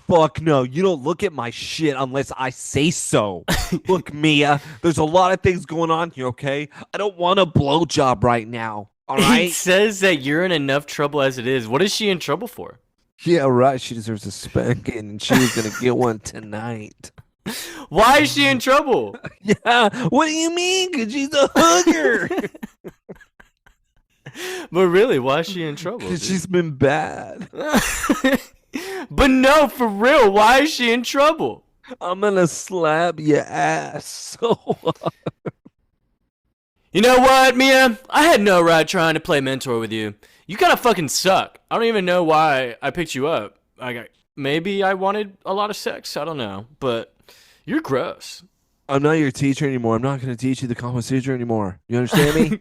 fuck no. You don't look at my shit unless I say so. Look, Mia, there's a lot of things going on here, okay? I don't want a blowjob right now. All He right? says that you're in enough trouble as it is. What is she in trouble for? Yeah, right. She deserves a spanking and she was gonna get one tonight. Why is she in trouble? Yeah, what do you mean? Cause she's a hooker. But really, why is she in trouble, Cause dude? she's been bad. But no, for real, why is she in trouble? I'm gonna slap your ass so You know what, Mia? I had no right trying to play mentor with you. You kind of fucking suck. I don't even know why I picked you up. Maybe I wanted a lot of sex. I don't know, but you're gross. I'm not your teacher anymore. I'm not going to teach you the common procedure anymore. You understand me? Get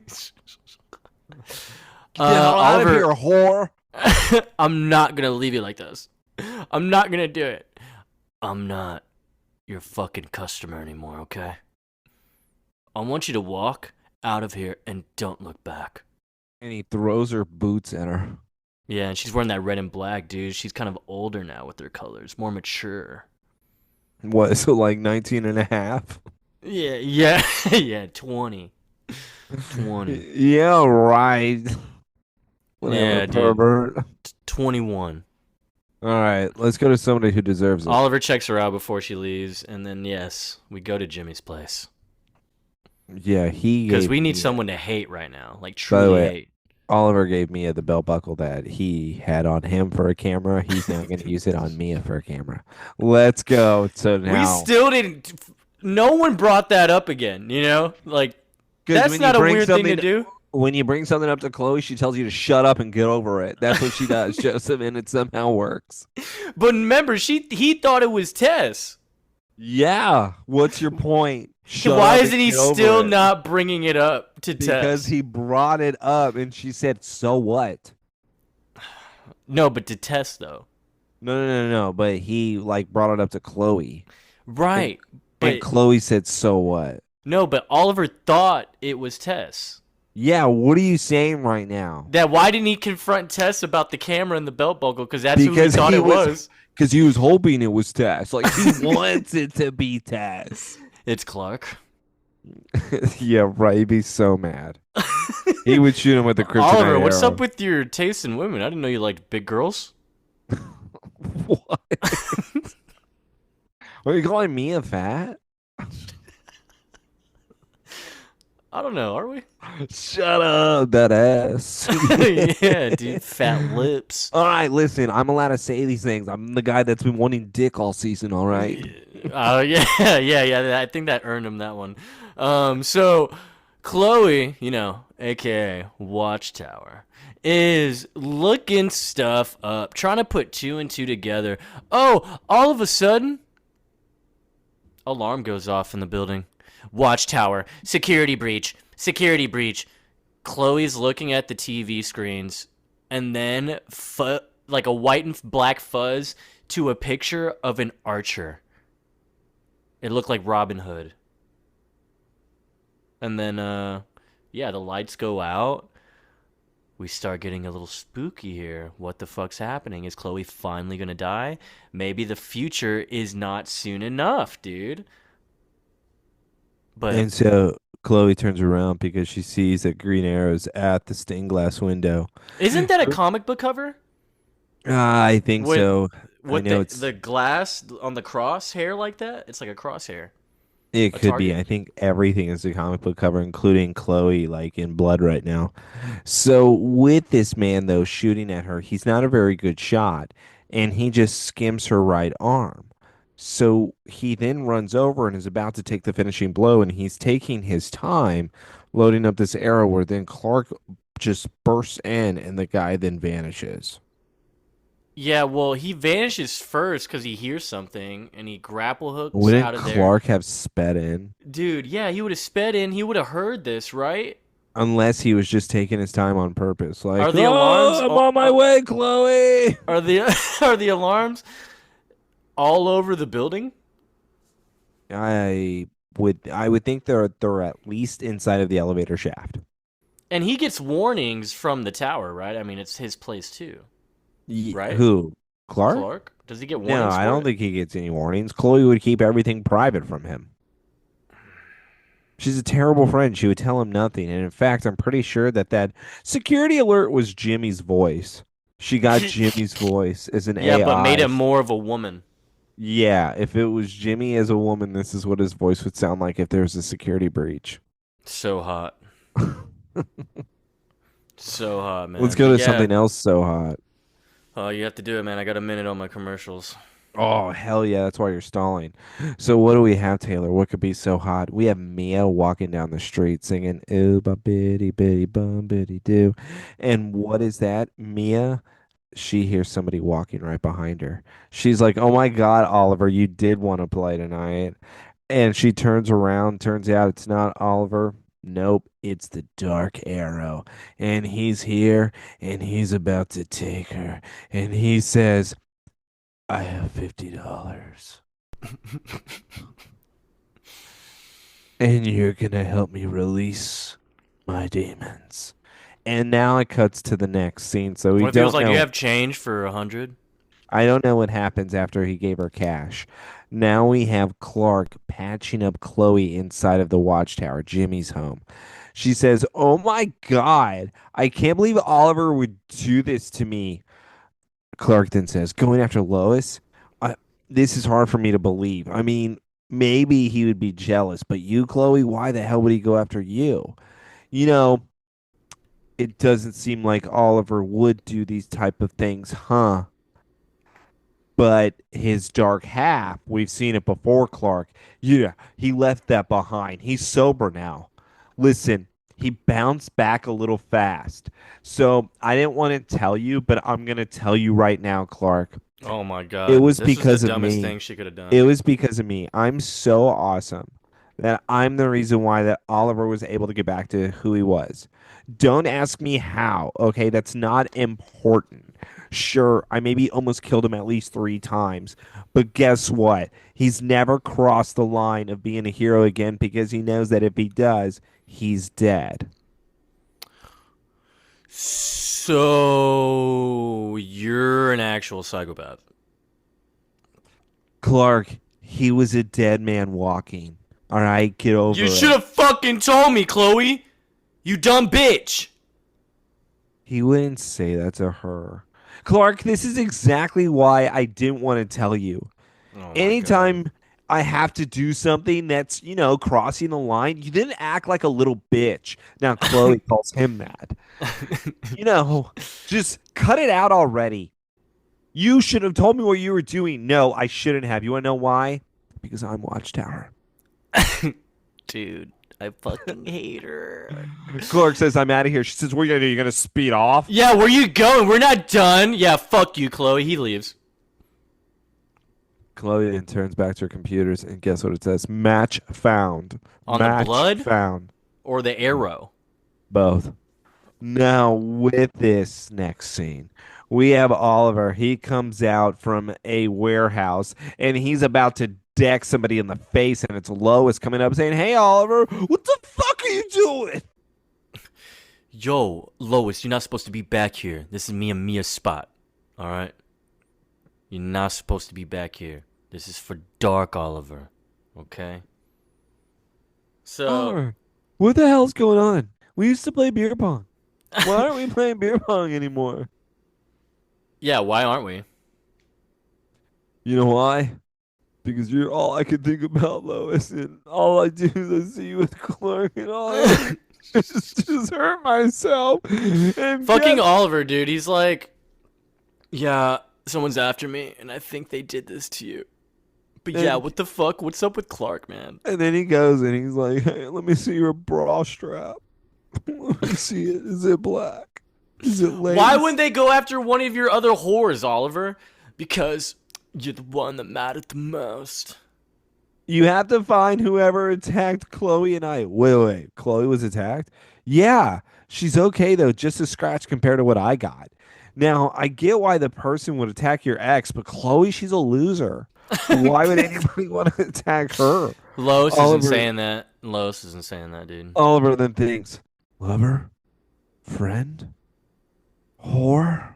the hell out of here, Oliver, whore. I'm not gonna leave you like this. I'm not gonna do it. I'm not your fucking customer anymore, okay? I want you to walk out of here and don't look back. And he throws her boots at her. Yeah, and she's wearing that red and black, dude. She's kind of older now with her colors, more mature. What, so like 19 and a half? Yeah, yeah, 20. 20. Yeah, right. Whatever, Yeah, dude. pervert. 21. All right, let's go to somebody who deserves it. Oliver checks her out before she leaves, and then, yes, we go to Jimmy's place. Yeah, he Because gave we need me someone to hate right now. Like, By the truly way, hate. Oliver gave Mia the belt buckle that he had on him for a camera. He's now going to use it on Mia for a camera. Let's go. So We now, still didn't. No one brought that up again, you know? Like, that's when you not a bring weird thing to something do. when you bring something up to Chloe, she tells you to shut up and get over it. That's what she does, Joseph, and it somehow works. But remember, he thought it was Tess. Yeah. What's your point? Shut Why up isn't and he get over still it. not bringing it up to Because Tess? he brought it up and she said, "So what?" No, but to Tess, though. No. But he like brought it up to Chloe, and Right. and But Chloe said, "So what?" no, but Oliver thought it was Tess. Yeah. What are you saying right now? That why didn't he confront Tess about the camera and the belt buckle? Because that's who he Because thought he it was. because he was hoping it was Tess. Like he wants it to be Tess. It's Clark. Yeah, right. He'd be so mad. He would shoot him with the Oliver, kryptonite what's arrow. up with your taste in women? I didn't know you liked big girls. What? Are you calling me a fat? I don't know. Are we? Shut up, that ass. Yeah, dude. Fat lips. All right, listen, I'm allowed to say these things. I'm the guy that's been wanting dick all season, all right? Oh yeah, yeah. I think that earned him that one. So Chloe, a.k.a. Watchtower, is looking stuff up, trying to put two and two together. Oh, all of a sudden, alarm goes off in the building. Watchtower, security breach, security breach. Chloe's looking at the TV screens, and then like a white and black fuzz to a picture of an archer. It looked like Robin Hood. And then, yeah, the lights go out. We start getting a little spooky here. What the fuck's happening? Is Chloe finally gonna die? Maybe the future is not soon enough, dude. But And so Chloe turns around because she sees that Green Arrow's at the stained glass window. isn't that a comic book cover I think with so. I with know the glass on the crosshair like that? It's like a crosshair, it a could be. target. I think everything is a comic book cover, including Chloe, like in blood right now. So with this man though shooting at her, he's not a very good shot, and he just skims her right arm. So he then runs over and is about to take the finishing blow, and he's taking his time loading up this arrow where then Clark just bursts in and the guy then vanishes. Yeah, well, he vanishes first because he hears something and he grapple hooks Wouldn't out of there. Clark have sped in? Dude, yeah, he would have sped in. He would have heard this, right? Unless he was just taking his time on purpose. Are Like, the alarms? oh, I'm on my way, Chloe. Are the are the alarms all over the building? I would think they're at least inside of the elevator shaft. And he gets warnings from the tower, right? I mean, it's his place too, right? Who? Clark? Clark? Does he get No, warnings I for don't it? think he gets any warnings. Chloe would keep everything private from him. She's a terrible friend. She would tell him nothing. And in fact, I'm pretty sure that security alert was Jimmy's voice. She got Jimmy's voice as an Yeah, but made AI. him more of a woman. Yeah, if it was Jimmy as a woman, this is what his voice would sound like if there was a security breach. So hot. So hot, Let's man. go But to yeah, something else so hot. oh, you have to do it, man. I got a minute on my commercials. Oh, hell yeah, that's why you're stalling. So what do we have, Taylor? What could be so hot? We have Mia walking down the street singing, ooh, ba bitty bitty bum bitty doo. And what is that? Mia, she hears somebody walking right behind her. She's like, oh my God, Oliver, you did want to play tonight. And she turns around. Turns out it's not Oliver. Nope, it's the Dark Arrow. And he's here and he's about to take her. And he says, I have $50. And you're going to help me release my demons. And now it cuts to the next scene. So we What if he was don't like, "You know. have change for 100?" I don't know what happens after he gave her cash. Now we have Clark patching up Chloe inside of the watchtower, Jimmy's home. She says, oh my God, I can't believe Oliver would do this to me. Clark then says, going after Lois? I, this is hard for me to believe. I mean, maybe he would be jealous, but you, Chloe, why the hell would he go after you? You know, it doesn't seem like Oliver would do these type of things, huh? But his dark half, we've seen it before, Clark. Yeah, he left that behind. He's sober now. Listen, he bounced back a little fast. So I didn't want to tell you, but I'm going to tell you right now, Clark. Oh my It god, was this was the because of dumbest me. thing she could have It done. was because of me. I'm so awesome that I'm the reason why that Oliver was able to get back to who he was. Don't ask me how, okay? That's not important. Sure, I maybe almost killed him at least 3 times, but guess what? He's never crossed the line of being a hero again because he knows that if he does, he's dead. So you're an actual psychopath. Clark, he was a dead man walking. All right, get You over should it. have fucking told me, Chloe. You dumb bitch. He wouldn't say that to her. Clark, this is exactly why I didn't want to tell you. Oh my god. Anytime I have to do something that's, crossing the line. You didn't act like a little bitch. Now Chloe calls him mad. You know, just cut it out already. You should have told me what you were doing. No, I shouldn't have. You want to know why? Because I'm Watchtower. Dude, I fucking hate her. Clark says, I'm out of here. She says, what are you going to do? You're going to speed off? Yeah, where you going? We're not done. Yeah, fuck you, Chloe. He leaves. Chloe then turns back to her computers, and guess what it says? Match found. On the Match blood found. or the arrow? Both. Now, with this next scene, we have Oliver. He comes out from a warehouse, and he's about to deck somebody in the face, and it's Lois coming up saying, hey, Oliver, what the fuck are you doing? Yo, Lois, you're not supposed to be back here. This is me and Mia's spot. All right? You're not supposed to be back here. This is for Dark Oliver. Okay? So, Oliver, what the hell's going on? We used to play beer pong. Why aren't we playing beer pong anymore? yeah, why aren't we? You know why? Because you're all I can think about, Lois, and all I do is I see you with Clark, and all I just hurt myself. And Fucking Oliver, dude. He's like, yeah, someone's after me, and I think they did this to you. But yeah, what the fuck? What's up with Clark, man? And then he goes and he's like, hey, let me see your bra strap. Let me see it. Is it black? Is it lace? Why wouldn't they go after one of your other whores, Oliver? Because you're the one that mattered the most. You have to find whoever attacked Chloe and I. Wait. Chloe was attacked? Yeah. She's okay, though, just a scratch compared to what I got. Now, I get why the person would attack your ex, but Chloe, she's a loser. Why would anybody want to attack her? Lois isn't saying that. Lois isn't saying that, dude. Oliver then thinks, lover? Friend? Whore?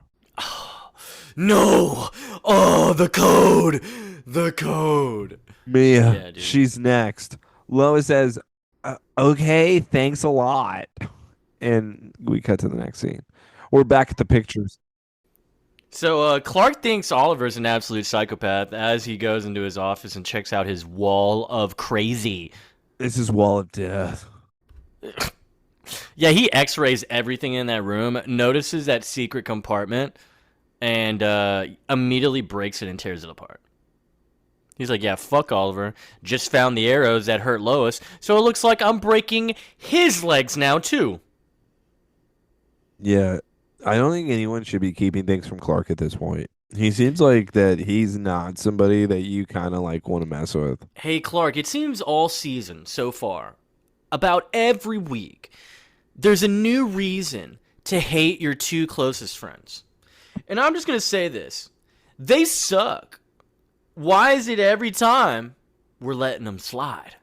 No! Oh, the code! The code! Mia, she's next. Lois says, okay, thanks a lot. And we cut to the next scene. We're back at the pictures. So Clark thinks Oliver's an absolute psychopath as he goes into his office and checks out his wall of crazy. This is Wall of Death. Yeah, he x-rays everything in that room, notices that secret compartment, and immediately breaks it and tears it apart. He's like, yeah, fuck Oliver. Just found the arrows that hurt Lois, so it looks like I'm breaking his legs now, too. Yeah, I don't think anyone should be keeping things from Clark at this point. He seems like that he's not somebody that you kind of like want to mess with. Hey, Clark, it seems all season so far, about every week, there's a new reason to hate your two closest friends. And I'm just going to say this. They suck. Why is it every time we're letting them slide?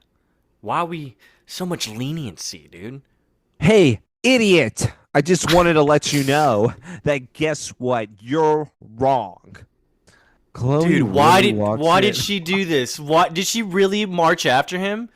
Why are we so much leniency, dude? Hey, idiot. I just wanted to let you know that guess what? You're wrong. Chloe, dude, why did she do this? Why did she really march after him?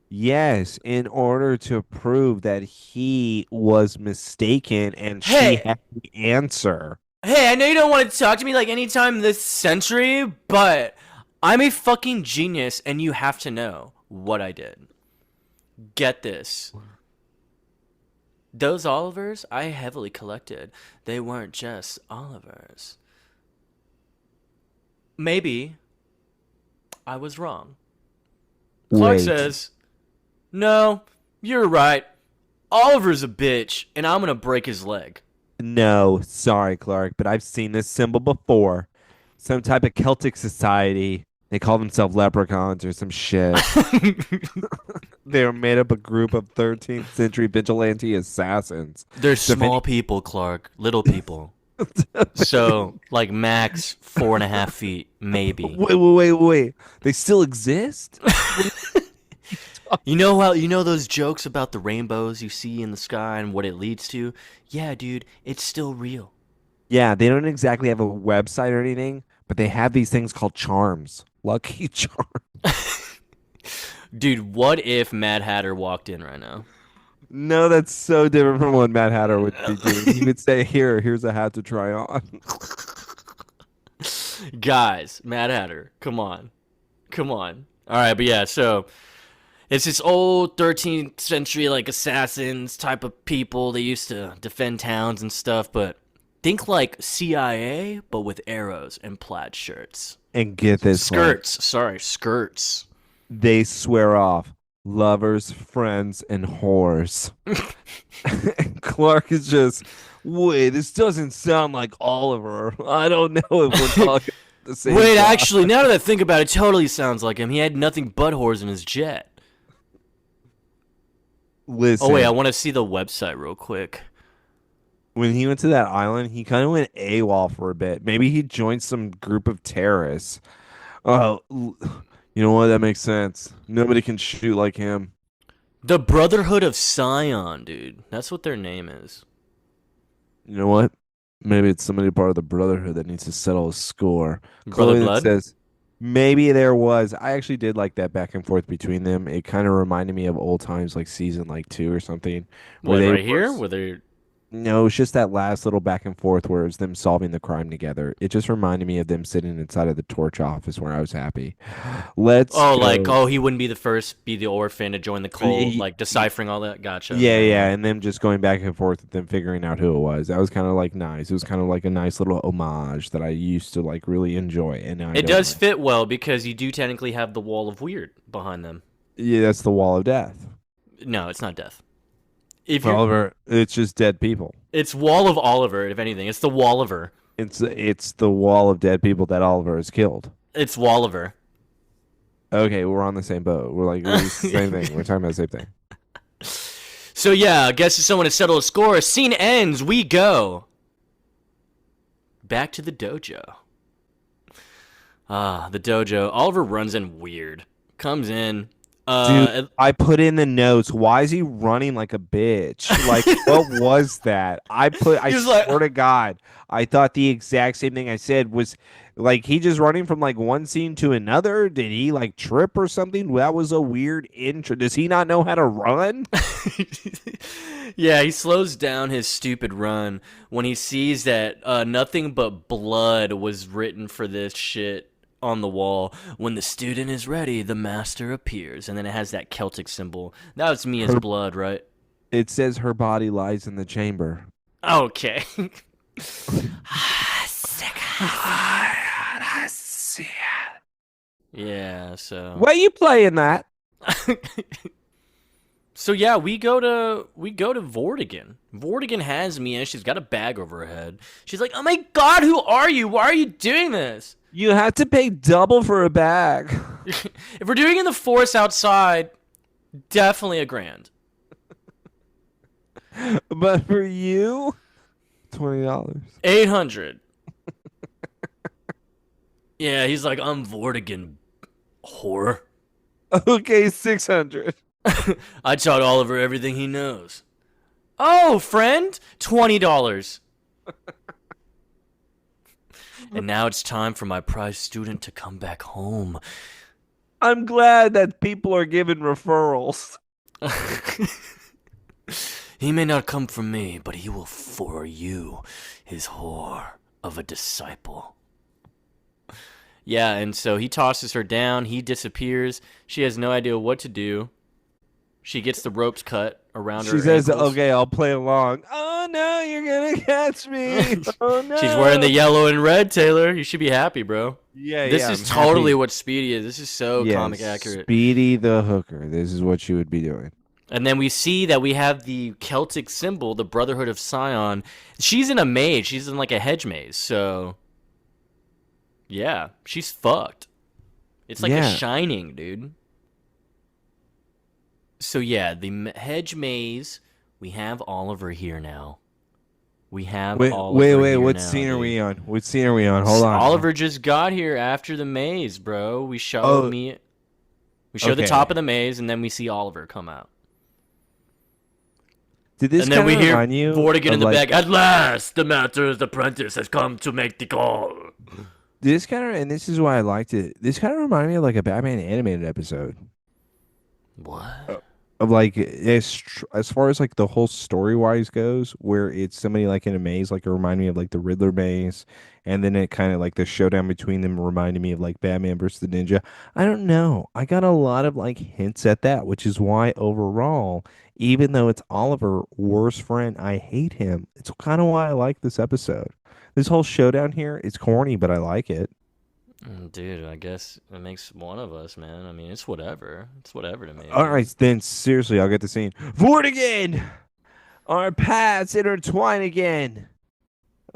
Yes, in order to prove that he was mistaken and she had the answer. Hey, I know you don't want to talk to me like anytime this century, but I'm a fucking genius and you have to know what I did. Get this. Those Olivers I heavily collected. They weren't just Olivers. Maybe I was wrong. Clark says, no, you're right. Oliver's a bitch, and I'm going to break his leg. No, sorry, Clark, but I've seen this symbol before. Some type of Celtic society. They call themselves leprechauns or some shit. They were made up a group of 13th century vigilante assassins. They're small people, Clark. Little people. So, like, max 4.5 feet, maybe. Wait. They still exist? You know those jokes about the rainbows you see in the sky and what it leads to? Yeah, dude, it's still real. Yeah, they don't exactly have a website or anything, but they have these things called charms. Lucky charms. Dude, what if Mad Hatter walked in right now? No, that's so different from what Mad Hatter would be doing. He would say, here's a hat to try on. Guys, Mad Hatter, come on. Come on. All right, but yeah, so it's this old 13th century like assassins type of people. They used to defend towns and stuff, but think like CIA but with arrows and plaid shirts. And get this, Clark. Skirts, sorry, skirts. They swear off lovers, friends, and whores. And Clark is just, wait, this doesn't sound like Oliver. I don't know if we're talking the same Wait, guy. actually, now that I think about it, it totally sounds like him. He had nothing but whores in his jet. Oh wait, I Listen, want to see the website real quick. when he went to that island, he kind of went AWOL for a bit. Maybe he joined some group of terrorists. Oh, you know what? That makes sense. Nobody can shoot like him. The Brotherhood of Scion, dude. That's what their name is. You know what? Maybe it's somebody part of the Brotherhood that needs to settle a score. Brother Chloe then Blood? says, maybe there was. I actually did like that back and forth between them. It kind of reminded me of old times, like season like 2 or something, where What, they right were. here? Where they're. No, it's just that last little back and forth where it was them solving the crime together. It just reminded me of them sitting inside of the torch office where I was happy. Let's Oh, like, go. oh, he wouldn't be the first, be the orphan to join the cult, like deciphering all that. Gotcha. Yeah, Yeah, yeah, yeah. and them just going back and forth with them figuring out who it was. That was kind of like nice. It was kind of like a nice little homage that I used to like really enjoy, and now I It don't does like. fit well because you do technically have the wall of weird behind them. Yeah, that's the wall of death. No, it's not death. If you're, Oliver, it's just dead people. it's Wall of Oliver. If anything, it's the Walliver. It's the wall of dead people that Oliver has killed. It's Walliver. Okay, we're on the same boat. We're like it's the same thing. We're talking about the same thing. So yeah, I guess if someone to settle a score, scene ends. We go back to the dojo. Ah, the dojo. Oliver runs in weird. Comes in. Dude, Uh, I put in the notes. Why is he running like a bitch? Like, what was that? I he was like, swear to God, I thought the exact same thing I said was like he just running from like one scene to another. Did he like trip or something? That was a weird intro. Does he not know how to run? yeah, he slows down his stupid run when he sees that nothing but blood was written for this shit on the wall. When the student is ready, the master appears. And then it has that Celtic symbol. That was Mia's Her, blood, right? it says her body lies in the chamber. Okay. yeah, so. Why you playing that? So yeah, we go to Vordigan. Vordigan has Mia. She's got a bag over her head. She's like, "Oh my god, who are you? Why are you doing this?" You have to pay double for a bag. If we're doing it in the forest outside, definitely a grand. But for you, $20. 800. Yeah, he's like, I'm Vordigan, whore. Okay, 600. I taught Oliver everything he knows. Oh, friend, $20. And now it's time for my prize student to come back home. I'm glad that people are giving referrals. He may not come from me, but he will for you, his whore of a disciple. Yeah, and so he tosses her down. He disappears. She has no idea what to do. She gets the ropes cut around her She says, ankles. okay, I'll play along. Oh no, you're gonna catch me. Oh no. She's wearing the yellow and red, Taylor. You should be happy, bro. Yeah, This yeah. is I'm totally happy. what Speedy is. This is so Yes, comic accurate. Speedy the hooker. This is what you would be doing. And then we see that we have the Celtic symbol, the Brotherhood of Scion. She's in a maze. She's in like a hedge maze. So, yeah, she's fucked. It's like a Yeah. shining, dude. So, yeah, the hedge maze. We have Oliver here now. We have Wait, Oliver wait. here What now, scene are dude. we on? What scene are we on? Hold on. Oliver just got here after the maze, bro. We show Oh, me. We show the okay. top of the maze, and then we see Oliver come out. Did this And then kind we of hear remind you Vordigan of in the like back. At last, the master's apprentice has come to make the call. this kind of, and this is why I liked it. This kind of reminded me of like a Batman animated episode. What? of like as far as like the whole story wise goes, where it's somebody like in a maze, like it reminded me of like the Riddler maze, and then it kind of like the showdown between them reminded me of like Batman versus the Ninja. I don't know. I got a lot of like hints at that, which is why overall, even though it's Oliver, worst friend, I hate him. It's kind of why I like this episode. This whole showdown here is corny, but I like it. Dude, I guess it makes one of us, man. I mean, it's whatever. It's whatever to me, All dude. right, then seriously, I'll get the scene. Vordigan! Our paths intertwine again.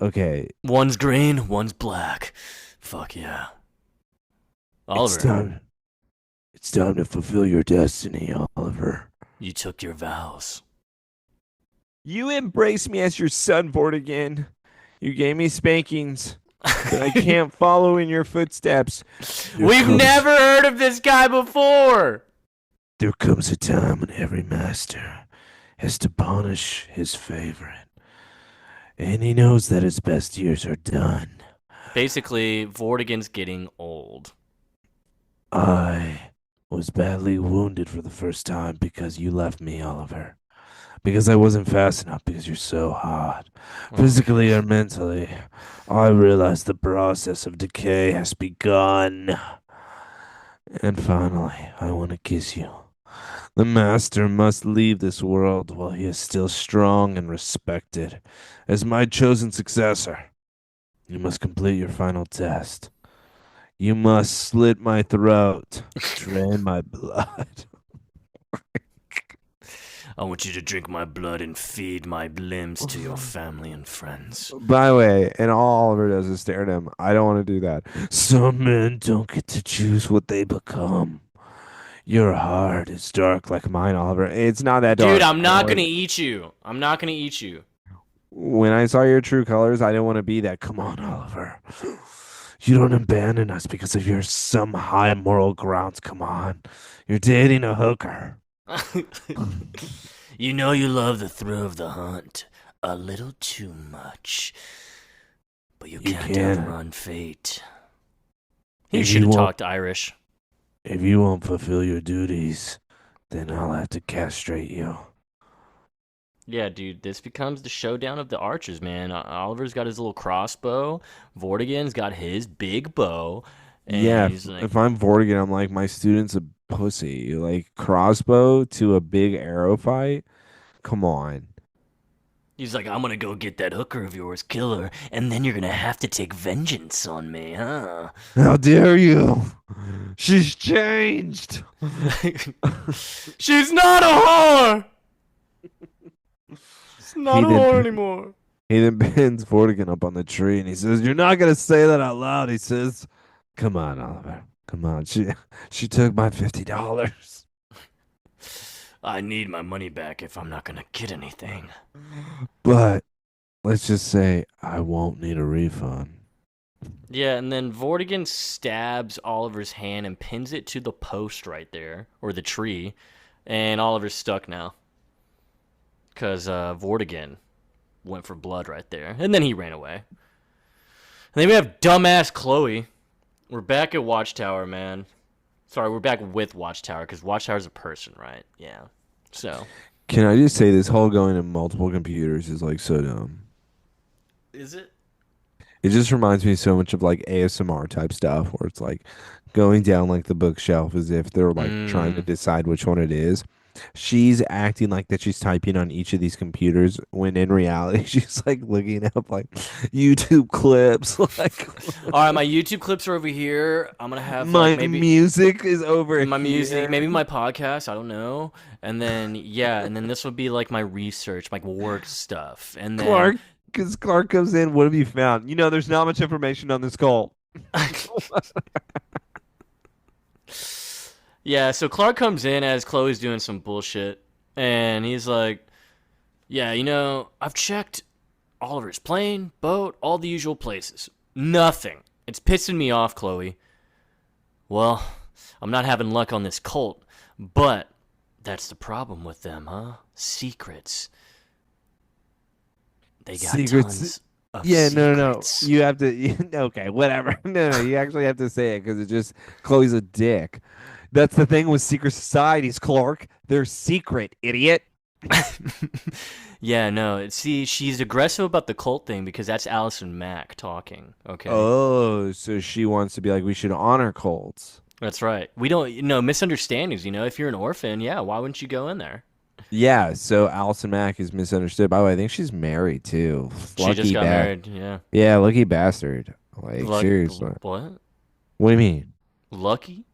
Okay, One's green, one's black. Fuck yeah. it's Oliver, time. It's time to fulfill your destiny, Oliver. you took your vows. You embrace me as your son, Vortigan. You gave me spankings, but I can't follow in your footsteps. There We've comes, never heard of this guy before. there comes a time when every master has to punish his favorite, and he knows that his best years are done. Basically, Vortigan's getting old. I was badly wounded for the first time because you left me, Oliver. Because I wasn't fast enough, because you're so hot. Oh, Physically or mentally, I realized the process of decay has begun. And finally, I want to kiss you. The master must leave this world while he is still strong and respected. As my chosen successor, you must complete your final test. You must slit my throat, drain my blood. I want you to drink my blood and feed my limbs to your family and friends. By the way, and all Oliver does is stare at him. I don't want to do that. Some men don't get to choose what they become. Your heart is dark like mine, Oliver. It's not that Dude, dark. I'm I don't not want gonna to. eat you. I'm not gonna eat you. When I saw your true colors, I didn't want to be that. Come on, Oliver. You don't abandon us because of your some high moral grounds. Come on. You're dating a hooker. You know you love the thrill of the hunt a little too much, but you You can't can't. outrun fate. He If should you have won't talked Irish. if you won't fulfill your duties, then I'll have to castrate you. Yeah, dude, this becomes the showdown of the archers, man. Oliver's got his little crossbow. Vortigan's got his big bow, and Yeah, he's like, if I'm Vordigan, I'm like, my student's a pussy. Like crossbow to a big arrow fight. Come on. I'm gonna go get that hooker of yours, kill her, and then you're gonna have to take vengeance on me, huh? How dare you? She's changed. She's not a whore. She's not He a then whore anymore. he then pins Vordigan up on the tree and he says, "You're not gonna say that out loud." He says, "Come on, Oliver. Come on. She took my $50." I need my money back if I'm not gonna get anything. But let's just say I won't need a refund. Yeah, and then Vortigan stabs Oliver's hand and pins it to the post right there, or the tree, and Oliver's stuck now. Because Vortigan went for blood right there, and then he ran away. And then we have dumbass Chloe. We're back at Watchtower, man. Sorry, we're back with Watchtower, because Watchtower's a person, right? Yeah. So. Can I just say this whole going to multiple computers is like so dumb. Is it? It just reminds me so much of like ASMR type stuff where it's like going down like the bookshelf as if they're like trying to Mm. decide which one it is. She's acting like that she's typing on each of these computers when in reality she's like looking up like YouTube clips like All right, my YouTube clips are over here. I'm gonna have like my maybe music is over my music, here. maybe my podcast. I don't know. And then yeah, and then this would be like my research, like work stuff. And then Clark because Clark comes in, what have you found? You know, there's not much information on this cult. yeah, so Clark comes in as Chloe's doing some bullshit, and he's like, "Yeah, I've checked Oliver's plane, boat, all the usual places. Nothing. It's pissing me off, Chloe. Well, I'm not having luck on this cult, but that's the problem with them, huh? Secrets. They got Secrets. tons of Yeah, no, no, no. secrets." You have to. Okay, whatever. No, no. You actually have to say it because it just Chloe's a dick. That's the thing with secret societies, Clark. They're secret, idiot. Yeah, no. See, she's aggressive about the cult thing because that's Allison Mack talking. Okay, Oh, so she wants to be like, we should honor cults. that's right. We don't, misunderstandings. If you're an orphan, yeah, why wouldn't you go in there? Yeah, so Allison Mack is misunderstood. By the way, I think she's married too. She just Lucky got bat. married. Yeah. Yeah, lucky bastard. Like, Luck. seriously. What? What do you mean? Lucky?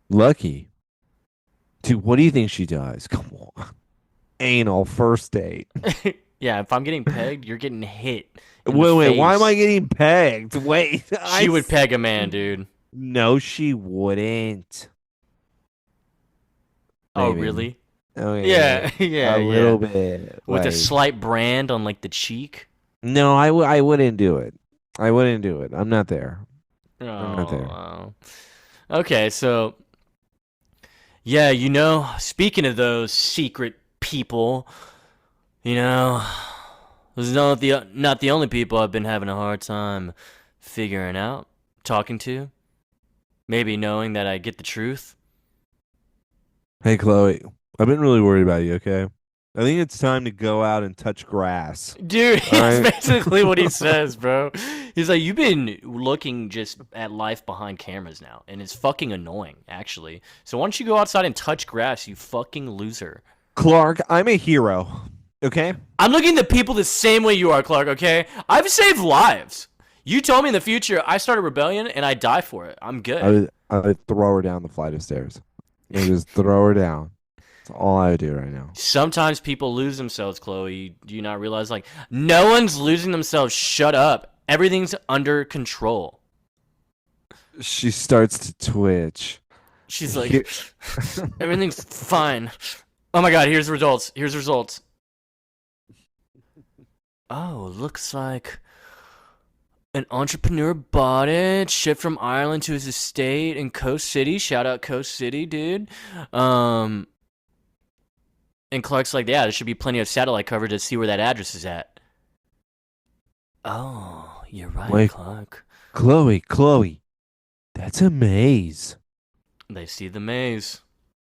Lucky. Dude, what do you think she does? Come on. Anal first date. Yeah. If I'm getting pegged, you're getting hit in the Wait, why am I face. getting pegged? Wait, She would peg a man, dude. No, she wouldn't. Oh, Maybe. really? Oh yeah, Yeah. Yeah. a Yeah. little bit. With a Like, slight brand on like the cheek. no, I wouldn't do it. I wouldn't do it. I'm not there. Oh, I'm not there. wow. Okay, so yeah, speaking of those secret people, you know, those are not the only people I've been having a hard time figuring out, talking to, maybe knowing that I get the truth. Hey, Chloe, I've been really worried about you. Okay, I think it's time to go out and touch grass. Dude, All that's right. basically what he says, bro. He's like, you've been looking just at life behind cameras now, and it's fucking annoying, actually. So why don't you go outside and touch grass, you fucking loser? Clark, I'm a hero. Okay. I'm looking at people the same way you are, Clark, okay? I've saved lives. You told me in the future I start a rebellion and I die for it. I'm I good. would, I would throw her down the flight of stairs. I would just throw her down. That's all I would do right now. Sometimes people lose themselves, Chloe. Do you not realize? Like, no one's losing themselves. Shut up. Everything's under control. She starts to twitch. She's Here- like, everything's fine. Oh my god, here's the results. Here's the results. Oh, looks like an entrepreneur bought it, shipped from Ireland to his estate in Coast City. Shout out Coast City, dude. Um, and Clark's like, yeah, there should be plenty of satellite coverage to see where that address is at. Oh, you're right, Wait, Clark. Chloe, that's a maze. They see the maze.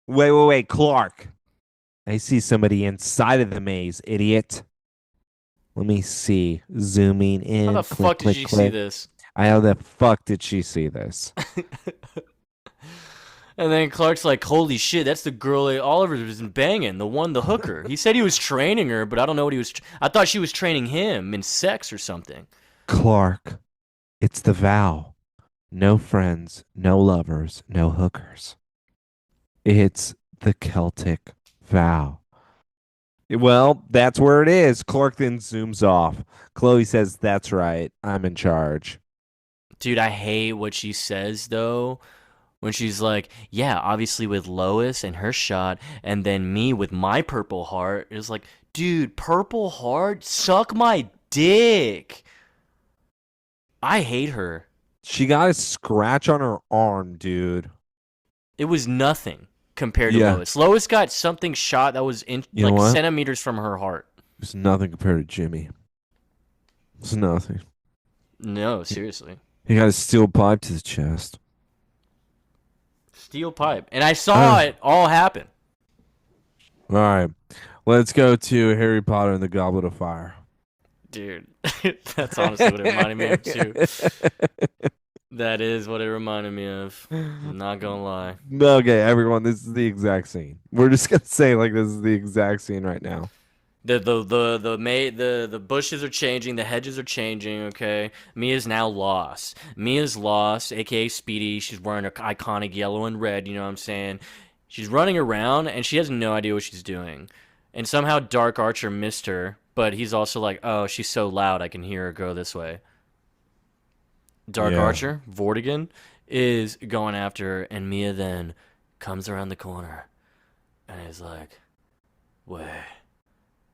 Wait, Clark. I see somebody inside of the maze, idiot. Let me see. Zooming in. How the click, fuck did click, you see click. this? How the fuck did she see this? And then Clark's like, holy shit, that's the girl that Oliver was banging, the hooker. He said he was training her, but I don't know what he was. I thought she was training him in sex or something. Clark, it's the vow. No friends, no lovers, no hookers. It's the Celtic vow. Well, that's where it is. Clark then zooms off. Chloe says, that's right. I'm in charge. Dude, I hate what she says, though. When she's like, yeah, obviously with Lois and her shot, and then me with my purple heart. It's like, dude, purple heart? Suck my dick. I hate her. She got a scratch on her arm, dude. It was nothing compared to Yeah. Lois. Lois got something shot that was in You know like what? centimeters from her heart. It's nothing compared to Jimmy. It's nothing. No, seriously. He got a steel pipe to the chest. Steel pipe. And I saw it all happen. All right. Let's go to Harry Potter and the Goblet of Fire. Dude, that's honestly what it reminded me of, too. That is what it reminded me of. I'm not gonna lie. Okay, everyone, this is the exact scene. We're just gonna say like this is the exact scene right now. The bushes are changing, the hedges are changing, okay? Mia's now lost. Mia's lost, aka Speedy. She's wearing her iconic yellow and red, you know what I'm saying? She's running around and she has no idea what she's doing. And somehow Dark Archer missed her, but he's also like, oh, she's so loud I can hear her go this way. Dark Yeah. Archer, Vordigan, is going after her, and Mia then comes around the corner and is like, wait,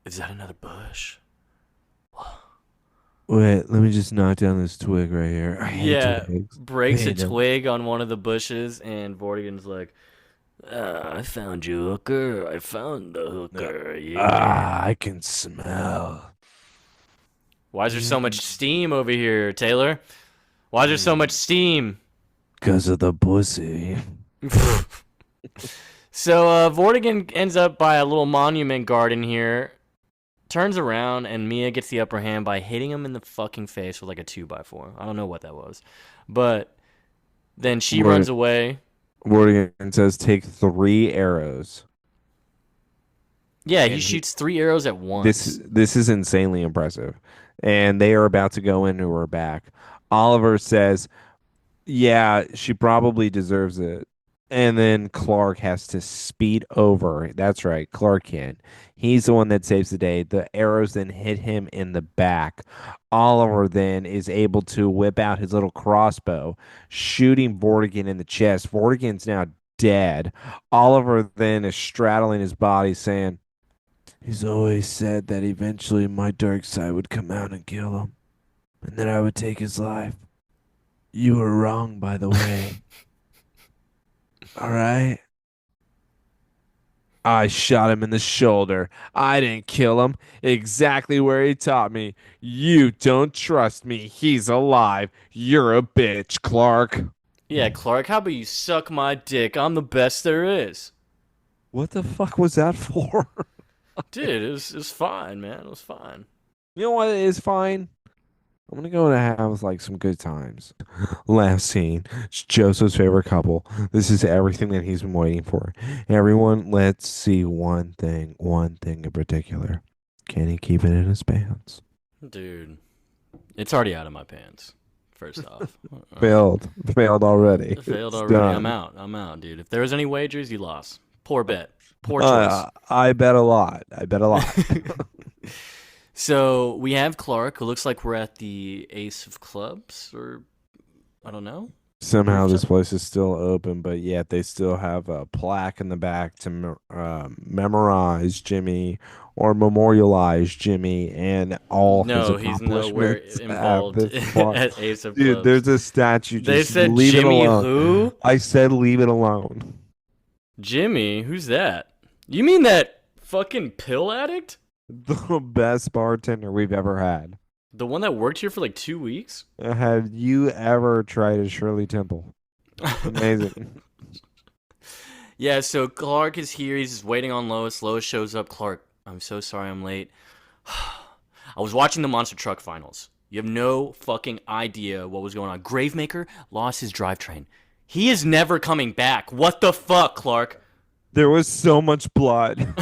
is that another bush? Wait, let me just knock down this twig right here. I hate Yeah, twigs. breaks a Hate 'em. twig on one of the bushes, and Vortigan's like, I found you, hooker. I found the hooker. Yeah. I can smell. Why is there so much steam over here, Taylor? Why is there so much steam? Because of the pussy. So Vordigan ends up by a little monument garden here, turns around, and Mia gets the upper hand by hitting him in the fucking face with like a 2x4. I don't know what that was. But then she runs Word, away. Vordigan says take 3 arrows, Yeah, he and shoots 3 arrows at once. this is insanely impressive. And they are about to go into her back. Oliver says, "Yeah, she probably deserves it." And then Clark has to speed over. That's right, Clark can. He's the one that saves the day. The arrows then hit him in the back. Oliver then is able to whip out his little crossbow, shooting Vortigan in the chest. Vortigan's now dead. Oliver then is straddling his body, saying, "He's always said that eventually my dark side would come out and kill him, and that I would take his life. You were wrong, by the way. All right? I shot him in the shoulder. I didn't kill him. Exactly where he taught me. You don't trust me. He's alive. You're a bitch, Clark." Yeah, Clark, how about you suck my dick? I'm the best there is. What the fuck was that for? Dude, it was fine, man. It was fine. You know what is fine? I'm gonna go and have like some good times. Last scene. It's Joseph's favorite couple. This is everything that he's been waiting for. Everyone, let's see one thing in particular. Can he keep it in his pants? Dude, it's already out of my pants. First off, Failed already. failed It's already. I'm done. out. I'm out, dude. If there was any wagers, you lost. Poor bet. Poor choice. I bet a lot. I bet a lot. So we have Clark, who looks like we're at the Ace of Clubs, or I don't know, Somehow this rooftop. place is still open, but yet they still have a plaque in the back to memorize Jimmy or memorialize Jimmy and all his No, he's nowhere accomplishments at involved this bar. at Ace of Dude, Clubs. there's a statue. They Just said leave it Jimmy alone. who? I said leave it alone. Jimmy? Who's that? You mean that fucking pill addict? The best bartender we've ever had. The one that worked here for like 2 weeks? Have you ever tried a Shirley Temple? Amazing. Yeah, so Clark is here. He's just waiting on Lois. Lois shows up. Clark, I'm so sorry I'm late. I was watching the Monster Truck finals. You have no fucking idea what was going on. Gravemaker lost his drivetrain. He is never coming back. What the fuck, Clark? There was so much blood.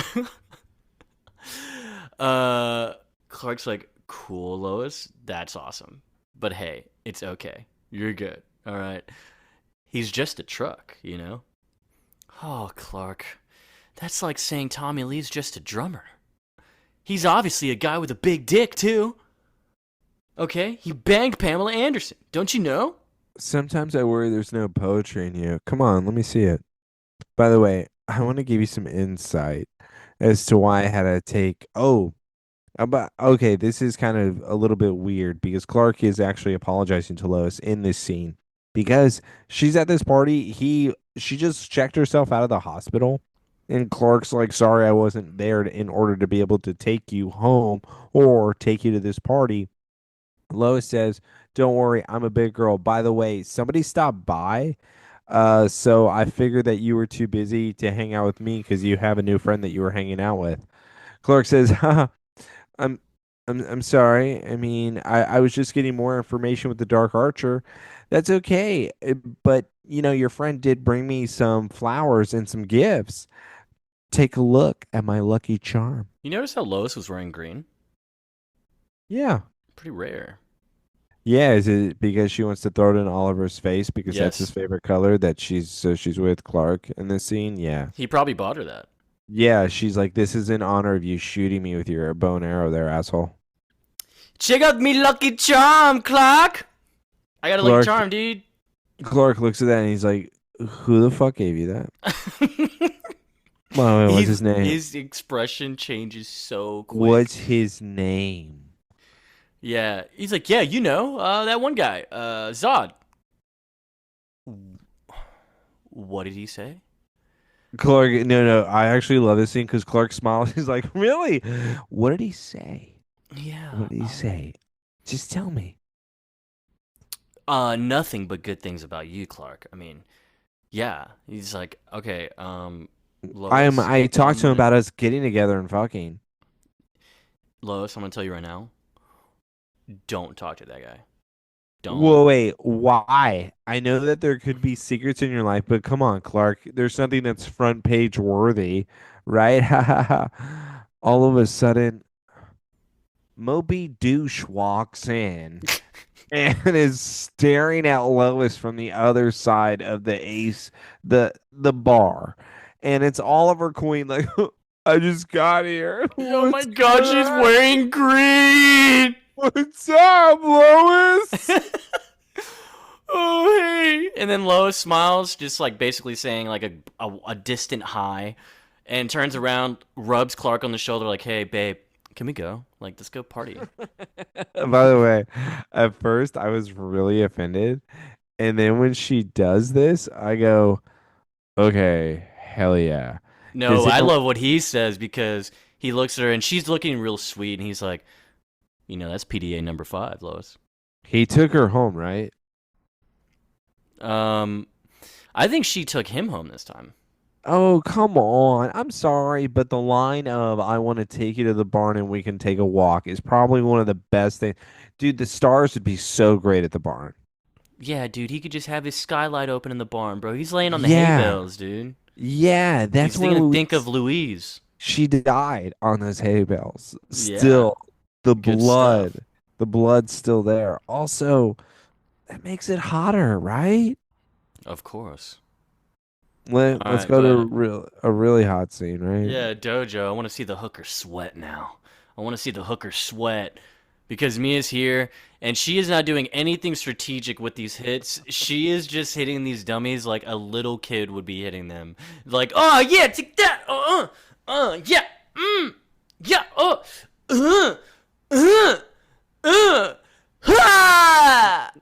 uh, Clark's like, cool, Lois. That's awesome. But hey, it's okay. You're good. All right. He's just a truck, you know? Oh, Clark. That's like saying Tommy Lee's just a drummer. He's obviously a guy with a big dick, too. Okay? He banged Pamela Anderson. Don't you know? Sometimes I worry there's no poetry in you. Come on, let me see it. By the way, I want to give you some insight as to why I had to take. Oh, but okay, this is kind of a little bit weird because Clark is actually apologizing to Lois in this scene because she's at this party. She just checked herself out of the hospital, and Clark's like, "Sorry, I wasn't there in order to be able to take you home or take you to this party." Lois says, "Don't worry, I'm a big girl. By the way, somebody stopped by. So I figured that you were too busy to hang out with me because you have a new friend that you were hanging out with." Clark says, "Haha, I'm I'm sorry. I mean, I was just getting more information with the Dark Archer. That's okay. But your friend did bring me some flowers and some gifts. Take a look at my lucky charm." You notice how Lois was wearing green? Yeah. Pretty rare. Yeah, is it because she wants to throw it in Oliver's face because that's his Yes. favorite color that she's with Clark in this scene? Yeah. He probably bought her that. Yeah, she's like, "This is in honor of you shooting me with your bow and arrow there, asshole." Check out me lucky charm, Clark! I got a lucky Clark charm, dude. Clark looks at that and he's like, "Who the fuck gave you that?" Well, wait, what's his name? His expression changes so quick. What's his name? Yeah, he's like, yeah, that one guy, Zod. What did he say? Clark, no, no, I actually love this scene because Clark smiles. He's like, "Really? What did he say? Yeah, What did he say? Just tell me." nothing but good things about you, Clark. I mean, Yeah, he's like, okay, Lois, I talked I'm to him gonna about us getting together and fucking. Lois, I'm gonna tell you right now, don't talk to that guy. Don't. Whoa, wait, why? I know that there could be secrets in your life, but come on, Clark. There's something that's front page worthy, right? All of a sudden, Moby Douche walks in and is staring at Lois from the other side of the bar. And it's Oliver Queen like, I just got here. Oh my What's God, she's going on? wearing green. What's up, Lois? Oh hey, and then Lois smiles, just like basically saying like a distant hi, and turns around, rubs Clark on the shoulder, like, hey babe, can we go? Like, let's go party. By the way, at first I was really offended. And then when she does this, I go, okay, hell yeah. No, Because I love what he says because he looks at her and she's looking real sweet, and he's like, that's PDA number 5, Lois. he took her home, right? Um, I think she took him home this time. Oh, come on. I'm sorry, but the line of I want to take you to the barn and we can take a walk is probably one of the best things. Dude, the stars would be so great at the barn. Yeah, dude, he could just have his skylight open in the barn, bro. He's laying on the hay Yeah. bales, dude. Yeah, He's that's where thinking, think of Louise. Louise. She died on those hay bales. Yeah, Still, the good stuff. blood, the blood's still there. Also, that makes it hotter, right? Of course. All Let's right, go to but a really hot scene, right? yeah, Dojo, I want to see the hooker sweat now. I want to see the hooker sweat because Mia's here and she is not doing anything strategic with these hits. She is just hitting these dummies like a little kid would be hitting them. Like, oh yeah, take that. Yeah. Yeah. Uh, uh, uh, ha!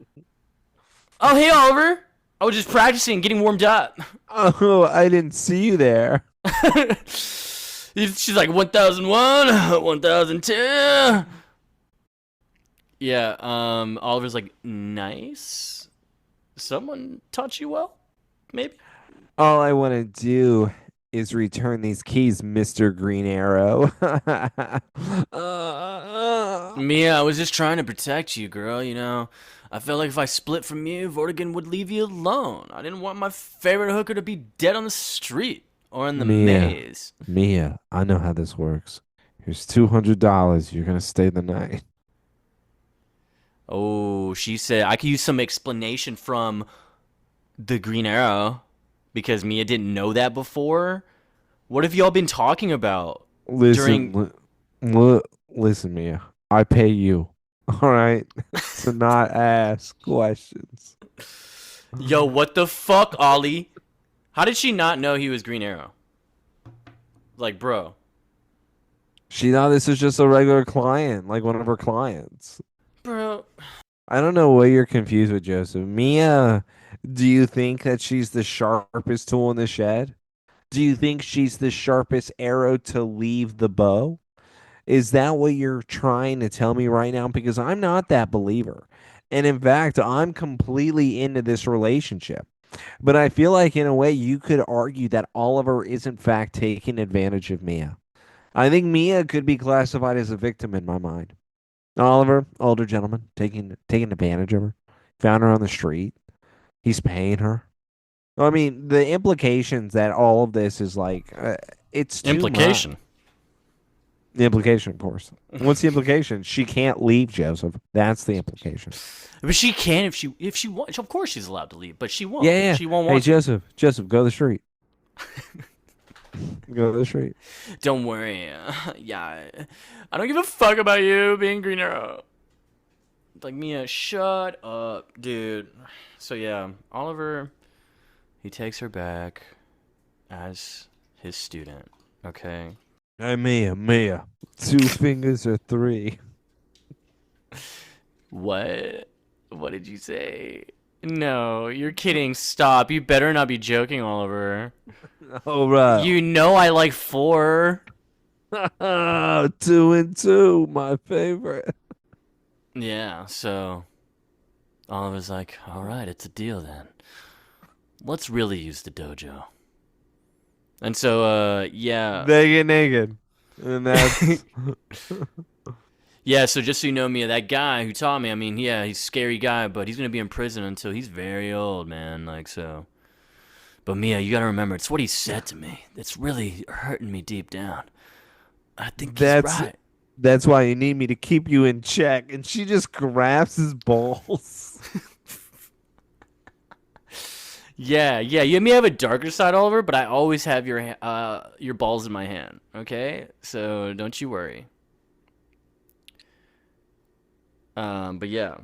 Oh, hey, Oliver. I was just practicing, getting warmed up. Oh, I didn't see you there. She's like 1001, 1002. Yeah, Oliver's like, nice. Someone taught you well? Maybe? All I want to do is return these keys, Mr. Green Arrow. Mia, I was just trying to protect you, girl, I felt like if I split from you, Vordigan would leave you alone. I didn't want my favorite hooker to be dead on the street or in the Mia, maze. Mia, I know how this works. Here's $200. You're gonna stay the night. Oh, she said I could use some explanation from the Green Arrow because Mia didn't know that before. What have y'all been talking about Listen, during? listen, Mia. I pay you. All right, to not ask questions. Yo, what the fuck, Ollie? How did she not know he was Green Arrow? Like, bro. She thought this was just a regular client, like one of her clients. Bro. I don't know what you're confused with, Joseph. Mia, do you think that she's the sharpest tool in the shed? Do you think she's the sharpest arrow to leave the bow? Is that what you're trying to tell me right now? Because I'm not that believer. And in fact, I'm completely into this relationship. But I feel like, in a way, you could argue that Oliver is, in fact, taking advantage of Mia. I think Mia could be classified as a victim in my mind. Oliver, older gentleman, taking advantage of her. Found her on the street. He's paying her. I mean, the implications that all of this is like, it's too much. Implication. The implication, of course. What's the implication? She can't leave, Joseph. That's the implication. But she can if she wants. Of course she's allowed to leave, but she won't. Yeah, yeah. She won't Hey, want to. Joseph, go to the street. Go to the street. Don't worry. Yeah. I don't give a fuck about you being Green Arrow. Like, Mia, shut up, dude. So yeah, Oliver, he takes her back as his student. Okay. Hey, Mia. 2 fingers or 3? What? What did you say? No, you're kidding. Stop. You better not be joking, Oliver. All right. You know I like 4. 2 and 2, my favorite. Yeah, so Oliver's like, all right, it's a deal then. let's really use the dojo. And so, yeah. They get naked. And that's Yeah, so just so you know, Mia, that guy who taught me, I mean, yeah, he's a scary guy, but he's going to be in prison until he's very old, man. Like, so. But Mia, you got to remember, it's what he said to me that's really hurting me deep down. I think he's that's right. that's why you need me to keep you in check. And she just grabs his balls. Yeah, yeah, you may have a darker side, Oliver, but I always have your balls in my hand, okay? So don't you worry. But yeah.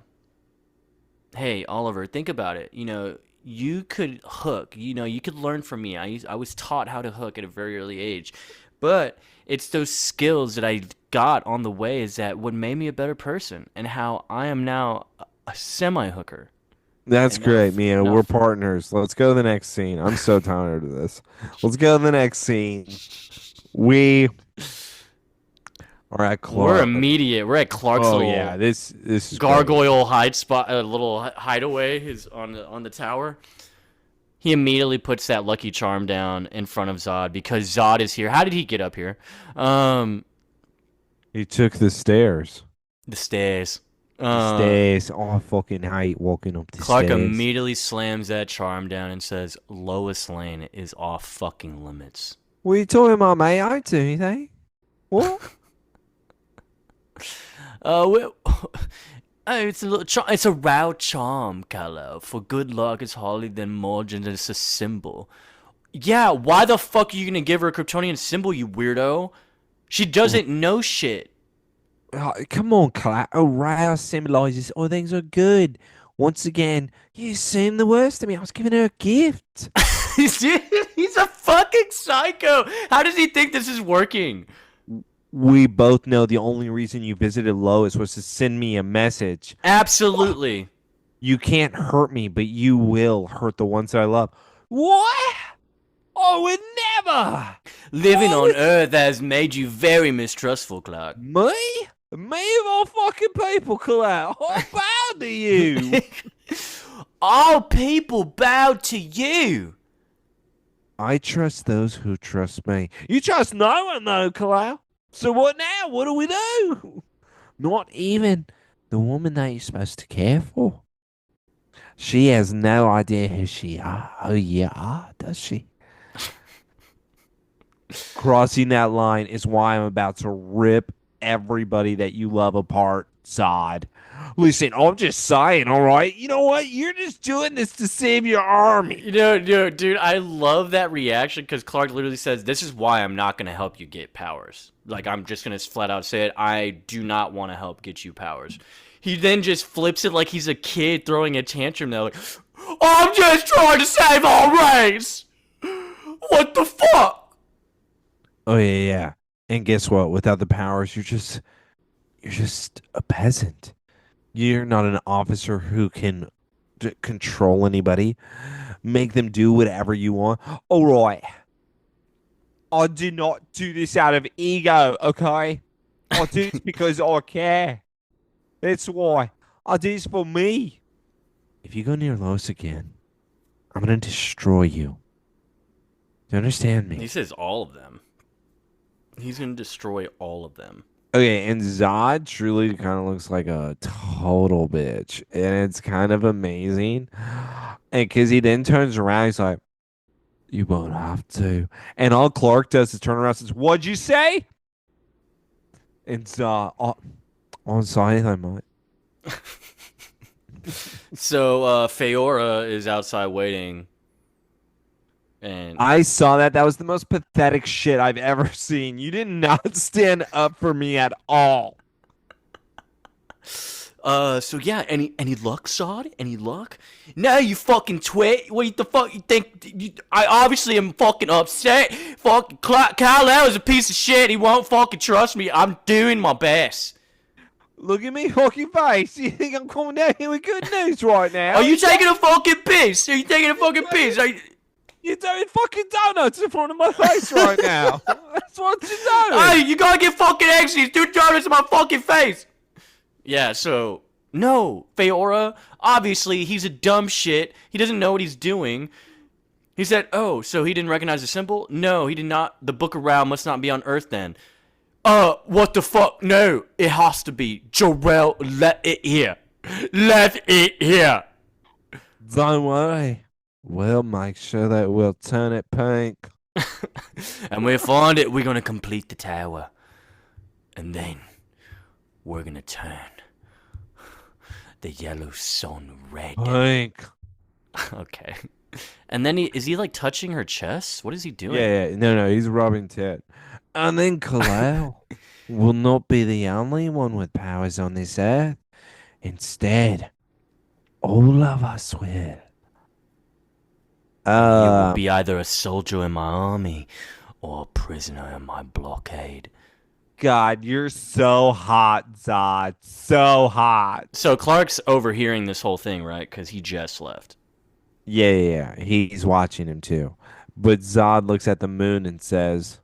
Hey, Oliver, think about it. You know, you could hook. You know, you could learn from me. I was taught how to hook at a very early age, but it's those skills that I got on the way is that what made me a better person, and how I am now a semi hooker. That's And now, great, Mia. now, We're partners. Let's go to the next scene. I'm so tired of this. Let's go to the next scene. We are at we're Clark. immediate. We're at Clark's Oh yeah, little this is great. gargoyle hide spot, a little hideaway is on the tower. He immediately puts that Lucky Charm down in front of Zod because Zod is here. How did he get up here? Um, He took the stairs. the stairs. The stairs. Oh, I fucking hate walking up the Clark stairs. immediately slams that charm down and says, "Lois Lane is off fucking limits." What are you talking about, mate? I ain't doing anything. What? Well, it's a little it's a row charm, Carlo. For good luck, it's hardly then more than just a symbol. Yeah, why the fuck are you gonna give her a Kryptonian symbol, you weirdo? She doesn't know shit. Oh, come on, Clark. O'Reilly symbolizes all things are good. Once again, you assumed the worst of me. I was giving her a gift. He's a fucking psycho. How does he think this is working? We both know the only reason you visited Lois was to send me a message. Absolutely. You can't hurt me, but you will hurt the ones I love. What? I would never. Living on Earth has made you very mistrustful, Clark. Me? Me of all fucking people, Clark. I bow to you. All people bow to you. I trust those who trust me. You trust no one, though, Clark. So what now? What do we do? Not even the woman that you're supposed to care for. She has no idea who you are, does she? Crossing that line is why I'm about to rip everybody that you love apart, Zod. Listen, I'm just saying, all right? You know what? You're just doing this to save your army. Dude, I love that reaction because Clark literally says, "This is why I'm not going to help you get powers." Like, I'm just going to flat out say it. I do not want to help get you powers. He then just flips it like he's a kid throwing a tantrum now. Like, I'm just trying to save our race. What the fuck? Oh, yeah. And guess what? Without the powers, you're just a peasant. You're not an officer who can control anybody, make them do whatever you want. All right. I do not do this out of ego, okay? I do this because I care. That's why. I do this for me. If you go near Lois again, I'm going to destroy you. Do you understand me? He says all of them. He's going to destroy all of them. Okay, and Zod truly kind of looks like a total bitch. And it's kind of amazing. And because he then turns around, he's like, you won't have to. And all Clark does is turn around and says, what'd you say? And Zod, I don't say anything, mate. So, Feora is outside waiting. And I saw that. That was the most pathetic shit I've ever seen. You did not stand up for me at all. So yeah, any luck, Zod? Any luck? No, you fucking twit. What the fuck you think? I obviously am fucking upset. Fucking Kal-El is a piece of shit. He won't fucking trust me. I'm doing my best. Look at me fucking face. You think I'm coming down here with good news right now? Are you taking a fucking piss? Are you taking a fucking piss? You're doing fucking donuts in front of my face right now. That's what you're doing. Hey, you gotta get fucking angry. Do donuts in my fucking face. Yeah, so no, Feora. Obviously, he's a dumb shit. He doesn't know what he's doing. He said, "Oh, so he didn't recognize the symbol? No, he did not. The book of Ra must not be on Earth then." What the fuck? No, it has to be. Jarrell, let it here. Let it here. Don't worry. We'll make sure that we'll turn it pink. And we find it, we're gonna complete the tower. And then we're gonna turn the yellow sun red. Pink. Okay. And then is he like touching her chest? What is he doing? Yeah. No, he's rubbing tit. And then Kal-El will not be the only one with powers on this earth. Instead, all of us will. You will be either a soldier in my army or a prisoner in my blockade. God, you're so hot, Zod. So hot. So Clark's overhearing this whole thing, right? Because he just left. Yeah. He's watching him too. But Zod looks at the moon and says,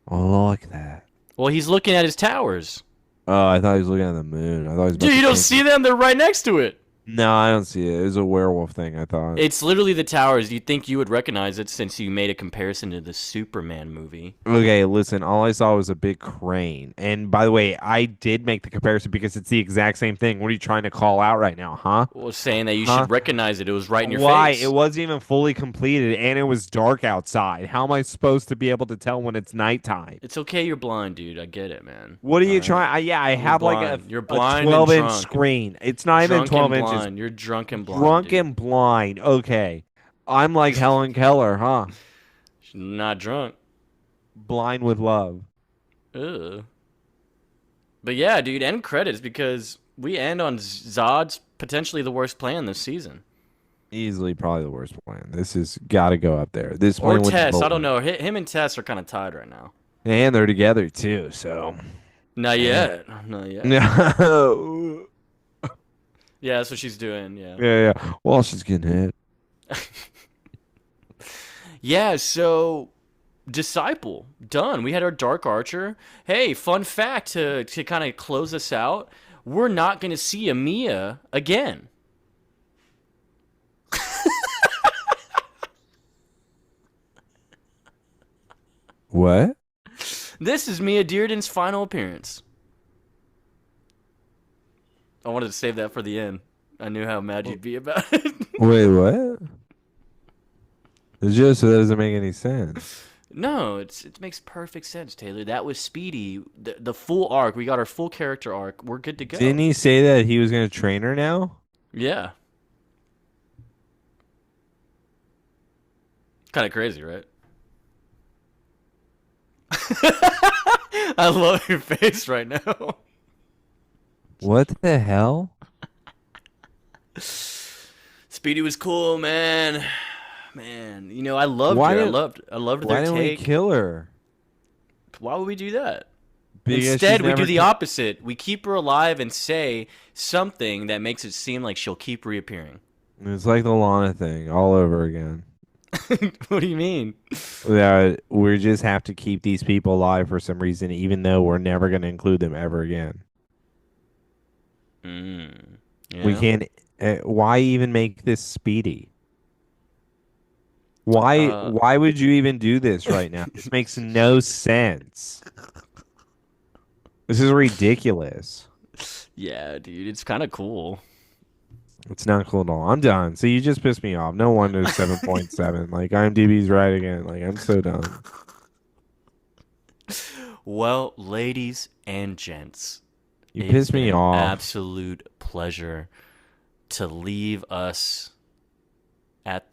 I like that. Well, he's looking at his towers. Oh, I thought he was looking at the moon. I thought he was about Dude, to you don't change see it. them? They're right next to it. No, I don't see it. It was a werewolf thing, I thought. It's literally the towers. You'd think you would recognize it since you made a comparison to the Superman movie. Okay, listen, all I saw was a big crane. And by the way, I did make the comparison because it's the exact same thing. What are you trying to call out right now, huh? Well, saying that you Huh? should recognize it. It was right in your Why? face. It wasn't even fully completed and it was dark outside. How am I supposed to be able to tell when it's nighttime? It's okay you're blind, dude. I get it, man. What are you All right? trying? I have like blind. You're a blind and 12-inch drunk. screen. It's not even Drunk 12 and inches. blind. You're drunk and blind. Drunk dude. and blind. Okay. I'm like Helen Keller, huh? She's not drunk. Blind with love. Ugh. But yeah, dude, end credits because we end on Zod's potentially the worst plan this season. Easily probably the worst plan. This has got to go up there. This Or plan with Tess. I Bolt. don't know. Him and Tess are kind of tied right now. And they're together too, so. Not yet. Not yet. No. Yeah, that's what she's doing. Yeah. Yeah. Well, she's getting hit. Yeah, so Disciple done. We had our Dark Archer. Hey, fun fact to kind of close us out. We're not going to see a Mia again. What? This is Mia Dearden's final appearance. I wanted to save that for the end. I knew how mad you'd be about it. Wait, what? It just doesn't make any sense. No, it makes perfect sense, Taylor. That was Speedy, the full arc. We got our full character arc. We're good to go. Didn't he say that he was going to train her now? Yeah. Kind of crazy, right? I love your face right now. What the hell? Speedy was cool, man. Man, you know, I loved Why her. did- I loved Why their didn't we take. kill her? Why would we do that? Because Instead, she's we do never the ki- opposite. We keep her alive and say something that makes it seem like she'll keep reappearing. It's like the Lana thing all over again. What do you mean? That we just have to keep these people alive for some reason, even though we're never going to include them ever again. We Yeah. can't. Why even make this Speedy? Why would you even do this right now? This makes no sense. This is ridiculous. Yeah, dude, it's kind of cool. It's not cool at all. I'm done. So you just pissed me off. No wonder it's 7.7. Like IMDb's right again. Like I'm so done. Well, ladies and gents, You it's pissed me been an off. absolute pleasure to leave us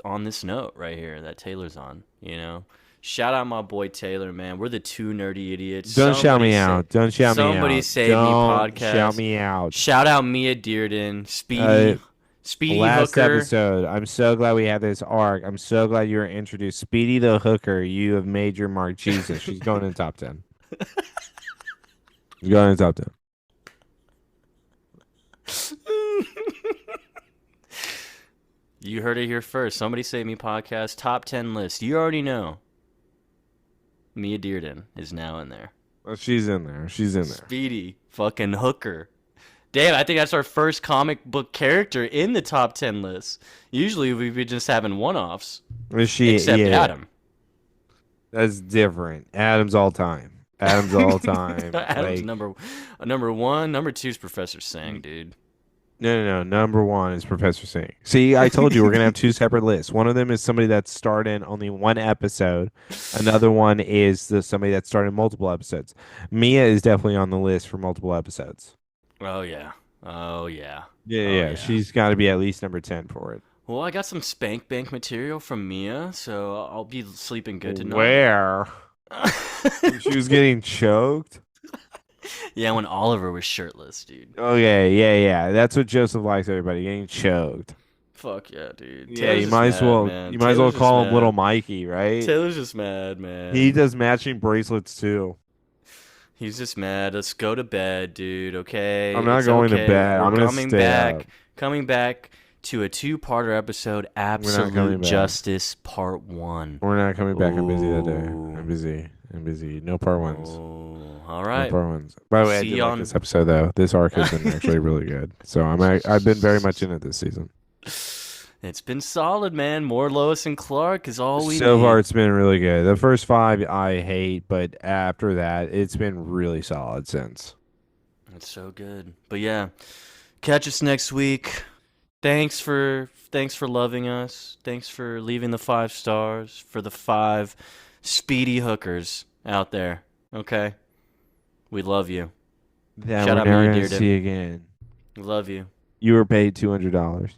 on this note right here that Taylor's on. You know, shout out my boy Taylor, man. We're the two nerdy idiots. Don't shout me out. Don't shout me out. Somebody save me Don't podcast. shout me out. Shout out Mia Dearden, Speedy, Speedy Last Hooker. episode, I'm so glad we had this arc. I'm so glad you were introduced. Speedy the Hooker, you have made your mark. Jesus, she's going in the top 10. She's going in the top 10. You heard it here first. Somebody Save Me podcast top 10 list. You already know. Mia Dearden is now in there. Well, she's in there. She's in there. Speedy fucking Hooker. Damn, I think that's our first comic book character in the top 10 list. Usually we've been just having one-offs, Is she? except Yeah, Adam. that's different. Adam's all time. Adam's all time. Adam's Like number one. Number two is Professor Sang, dude. no. Number one is Professor Singh. See, I told you we're gonna have two separate lists. One of them is somebody that starred in only one episode. Another one is somebody that starred in multiple episodes. Mia is definitely on the list for multiple episodes. Oh yeah. Oh yeah. Oh Yeah. yeah. She's got to be at least number 10 for it. Well, I got some spank bank material from Mia, so I'll be sleeping good tonight. Where? She was getting choked. Yeah, when Oliver was shirtless, dude. Okay, yeah. That's what Joseph likes. Everybody getting choked. Fuck yeah, dude. Yeah, Taylor's just mad, man. you might as well Taylor's just call him Little mad. Mikey, right? Taylor's just mad, He man. does matching bracelets too. He's just mad. Let's go to bed, dude. Okay, I'm not it's going to okay. bed. We're I'm gonna coming stay up. back. Coming back to a two-parter episode, We're not coming Absolute back. Justice Part One. We're not coming back. I'm busy that day. Ooh. I'm busy. No part ones. Oh, all No right. part ones. By the way, I See did you like on. this episode though. This arc has been actually really good. So I've been very much in it this season. It's been solid, man. More Lois and Clark is all we So far, need. it's been really good. The first five I hate, but after that, it's been really solid since. It's so good. But yeah, catch us next week. Thanks for loving us. Thanks for leaving the 5 stars for the 5 speedy hookers out there. Okay? We love you. That Shout we're out never Mia gonna Dearden. see again. We love you. You were paid $200.